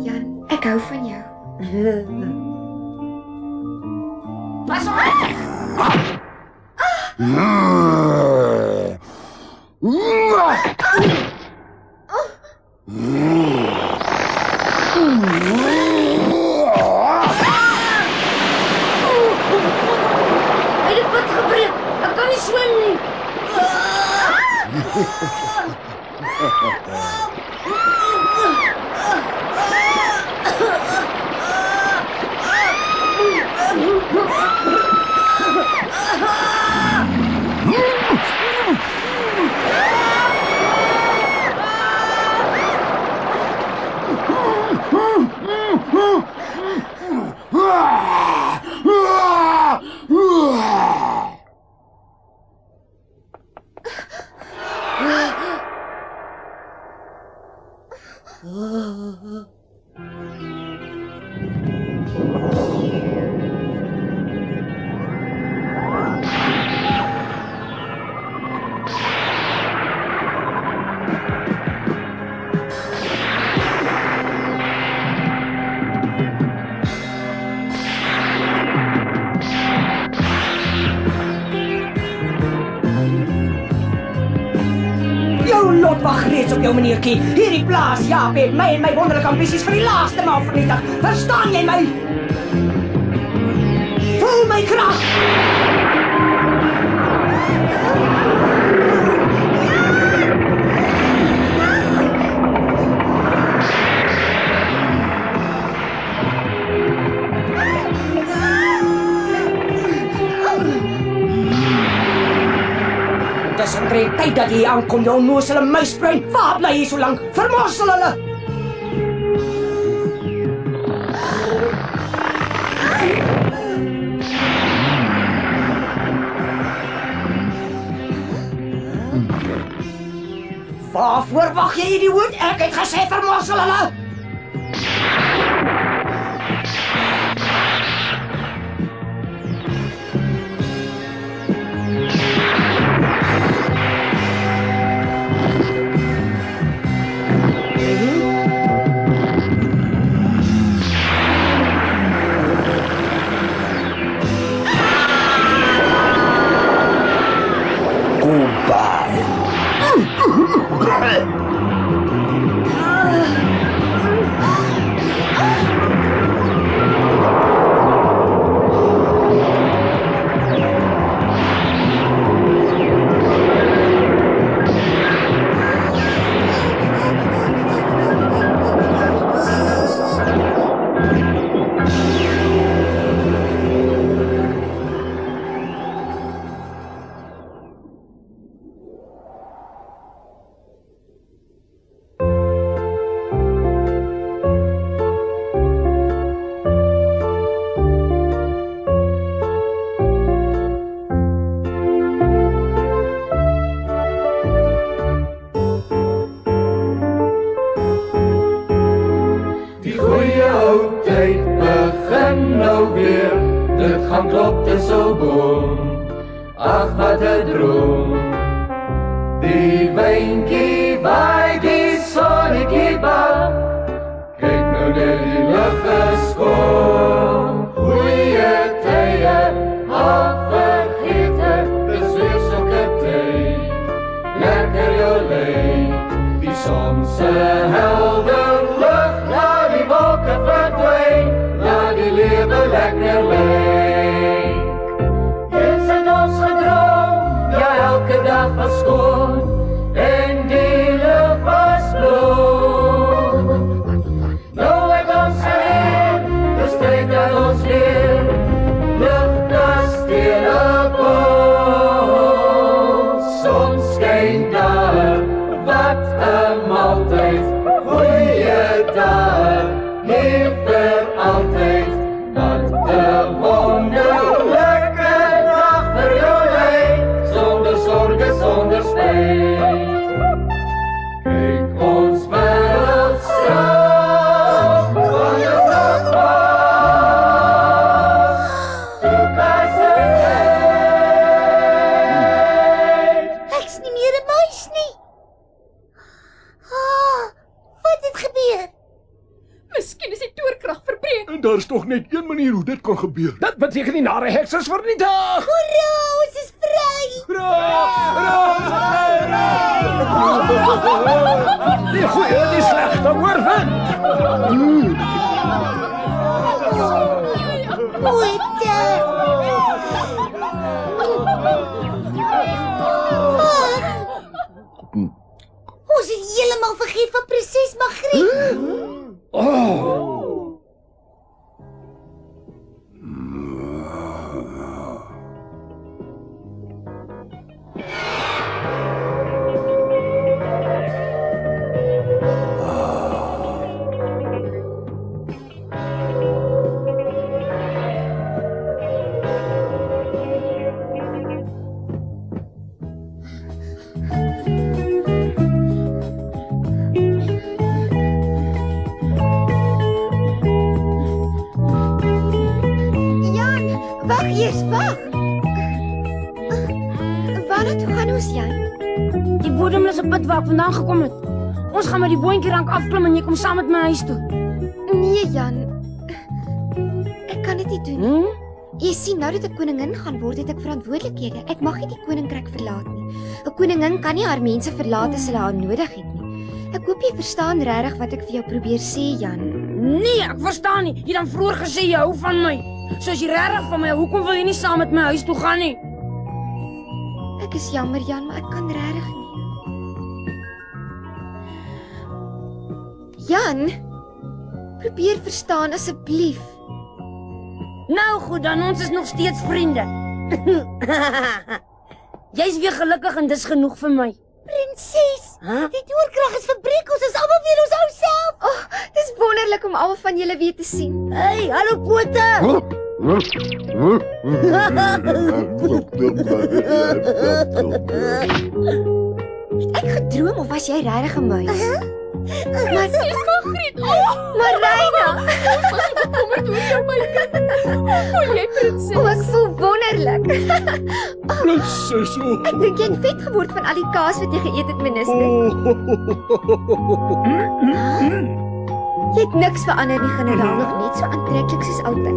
Jan, ek hou van jou. Pas op! swem nie. Wag reeds op jou meneertjie. Hierdie plaas, Jaap, het my en my wonderlike ambisies vir die laaste maal vernietig. Verstaan jy my? Voel my krag! Dis 'n tyd dat jy aankom, jou onnozele muisbrein. Waar bly jy so lank? Vermorsel hulle! Waarvoor wag jy, idioot? Ek het gesê vermorsel hulle! Gebeur. Dit beteken die nare heks is vernietig! Hoera, ons is vry! Die goeie en die slegte oorwin! Poete! Griet. Waar ek vandaan gekom het. Ons gaan met die boontjierank afklim en jy kom saam met my huis toe. Nee, Jan. Ek kan dit nie doen. Jy sien, nou dat ek koningin gaan word, het ek verantwoordelikhede. Ek mag nie die koninkryk verlaat nie. 'n Koningin kan nie haar mense verlaat as hulle haar nodig het nie. Ek hoop jy verstaan regtig wat ek vir jou probeer sê, Jan. Nee, ek verstaan nie. Jy het dan vroeër gesê jy hou van my. So as jy regtig van my hou, hoekom wil jy nie saam met my huis toe gaan nie? Ek is jammer, Jan, maar ek kan regtig nie. Jan, probeer verstaan asseblief. Nou goed, dan ons is nog steeds vriende. Jy's weer gelukkig en dis genoeg vir my. Prinses, die toerkrag is verbreek, ons is almal weer ons ou self. Oh, dis wonderlik om almal van julle weer te sien. Hey, hallo Pote. Het ek gedroom of was jy regtig 'n muis? Maar Griet. Maar Reina, ons was bekommerd oor jou, my kind. Voel jy, prinses? Ek voel wonderlik. Prinses. Ek dink jy het vet geword van al die kaas wat jy geëet het, minister. Jy het niks verander nie, generaal, nog net so aantreklik soos altyd.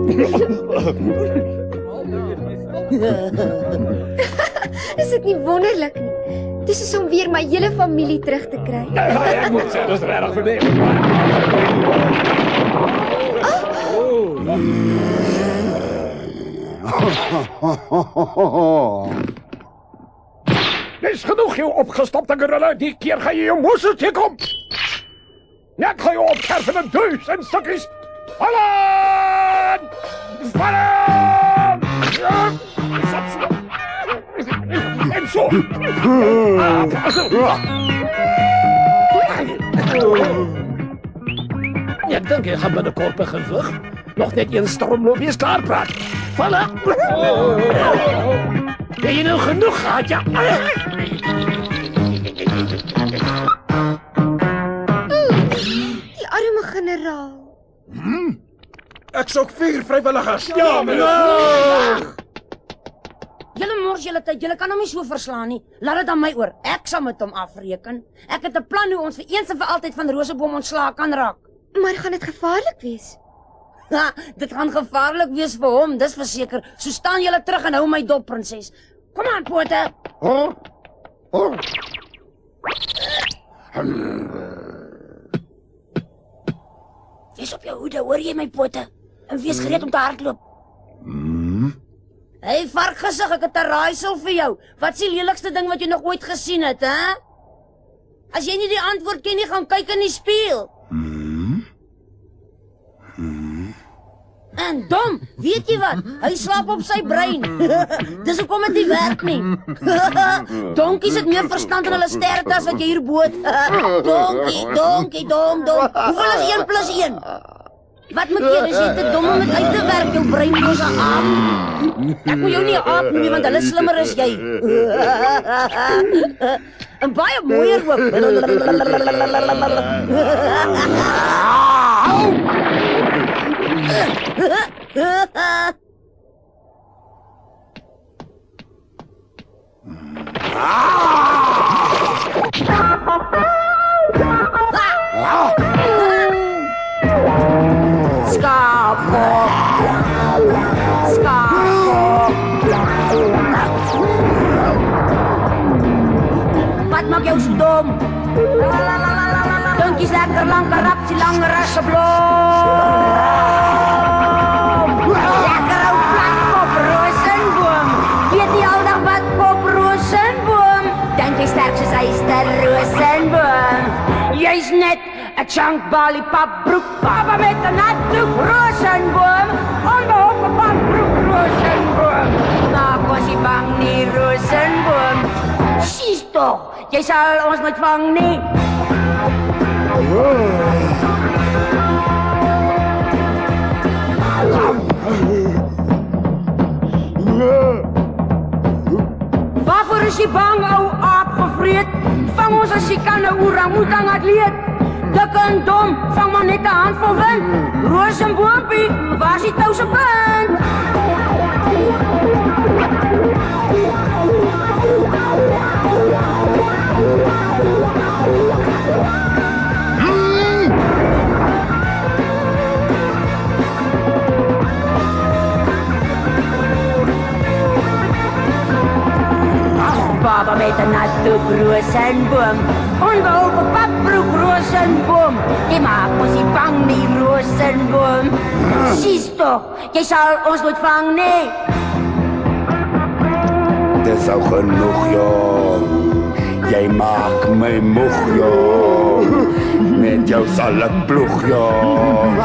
Is dit nie wonderlik nie? Dis is om weer my hele familie terug te kry. Ek moet sê, dis regtig vir my. Dis genoeg jou opgestopte gorilla, die keer gaan jy jou moeses teekom. Net gaan jy opkerf in 1000 stukkies. Vallen! Vallen! En zo. Ek dink jy gaan binnekort begin vlug. Nog net een stormloop is klaar praat. Vallen! Heb je nou genoeg gehad, ja? Die arme generaal. Ek soek 4 vrywilligers. Ja, meneer. Julle mors julle tyd, julle kan hom nie so verslaan nie. Laat dit aan my oor. Ek sal met hom afreken. Ek het 'n plan hoe ons vir eens en vir altyd van Roseboom ontslae kan raak. Maar gaan dit gevaarlik wees? Ja, dit gaan gevaarlik wees vir hom, dis verseker. So staan julle terug en hou my dop, prinses. Kom aan, Pote. Wees op jou hoede, hoor jy my, Pote? En wees gereed om te hardloop. Hey, varkgesig, ek het 'n raaisel vir jou. Wat is die lelikste ding wat jy nog ooit gesien het, hè? As jy nie die antwoord ken nie, gaan kyk in die spieël. En dom, weet jy wat? Hy slaap op sy brein. Dis hoekom dit nie werk nie. Donkies het meer verstand in hulle sterte as wat jy hier boot. Donkie, dom. Hoeveel is 1 + 1? Wat moet jy, as jy te dom om dit uit te werk, jou breinlose aap? Ek wil jou nie 'n aap noem, want hulle is slimmer as jy. En baie mooier ook. Skapkop. Wat maak jou so dom? Donkies lekker lang karapsie, lange rassenbloem. Lekker ou plat kop rosenboom. Weet nie aldag wat kop rosenboom? Dink jy sterk soos yster rosenboom? Jy's net 'n chankbalie papbroek, papa met 'n natdoek, rozenboom, onbehoorlijke papbroek, rozenboom. Maak ons nie bang nie, rozenboom. Sies toch, jy sal ons nooit vang nie. Waarvoor is jy bang, ou aap gevreet? Vang ons as jy kan, 'n orang-oetang atleet. Dik en dom, vang maar net 'n handvol wind. Rozenboompie, waar is die tou se punt? Baba met 'n natdoek, rozenboom, onbehoorlijke papbroek, rozenboom. Jy maak ons nie bang nie, rozenboom. Sies toch, jy sal ons nooit vang nie. Dis al genoeg, jong. Jy maak my moeg, jong. Met jou sal ek ploeg, jong.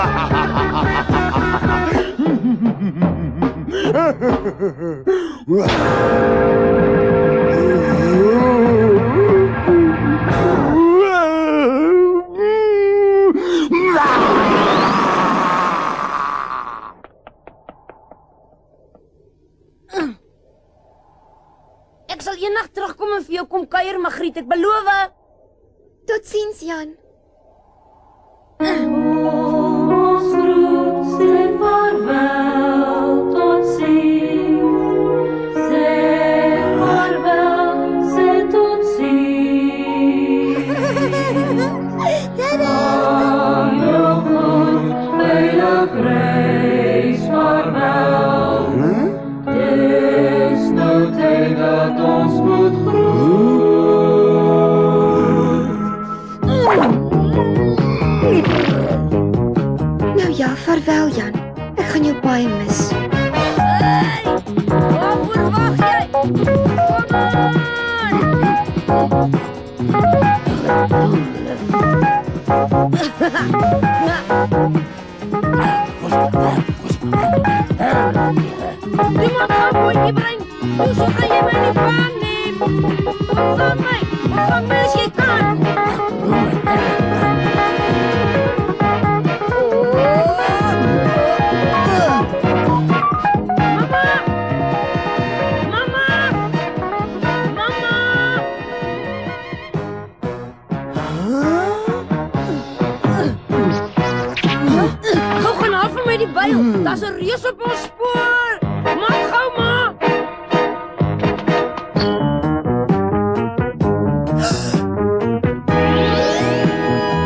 Ek sal eendag terugkom en vir jou kom kuier, Magriet, ek beloof. Totsiens, Jan. Ons groet, sê vaarwel, totsiens. Sê vaarwel, sê totsiens. Aan jou goed, veilig reis, vaarwel. Dis nou tyd dat ons moet Nou ja, vaarwel, Jan. Ek gaan jou baie mis. Waarvoor wag jy? Doe maar gauw, boontjie bring. Hoe so gaan jy my nie vang nie? Ontvang my as jy kan. Die byl, daar's 'n reus op ons spoor. Maak gou maar.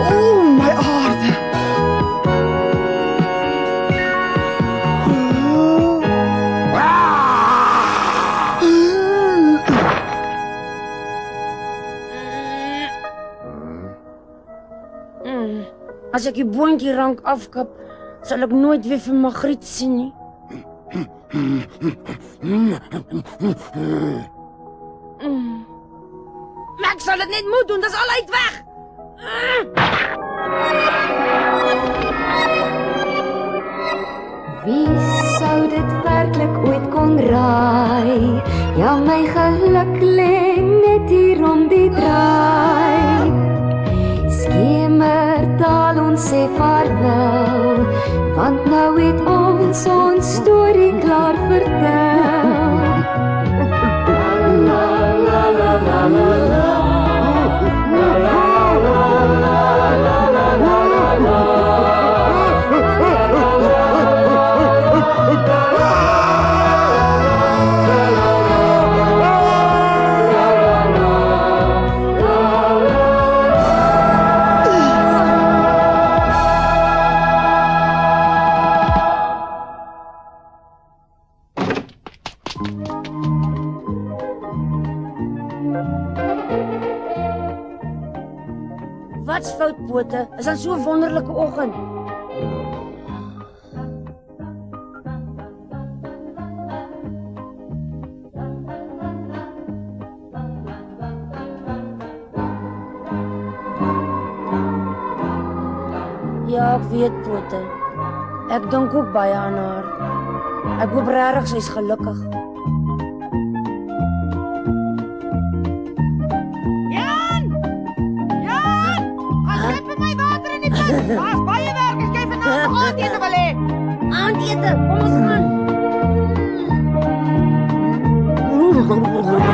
Oh, my aarde. As ek die boontjie rank afkap, sal ek nooit weer vir Magriet sien nie. Maar ek sal dit net moet doen, dis al uit weg. Wie sou dit werklik ooit kon raai? Ja, my geluk lê net hier om die draai. Skemer taal ons sê vaarwel, want nou het ons storie klaar vertel. La la la la la la. La la la la la la la la. Wat's fout, Pote? Is dan so 'n wonderlike oggend. Ja, ek weet, Pote. Ek dink ook baie aan haar. Ek hoop regtig sy's gelukkig. Jan! Gaan skep vir my water in die put. Daar's baie werk, as jy vanaand aandete wil hê. Aandete, kom ons gaan.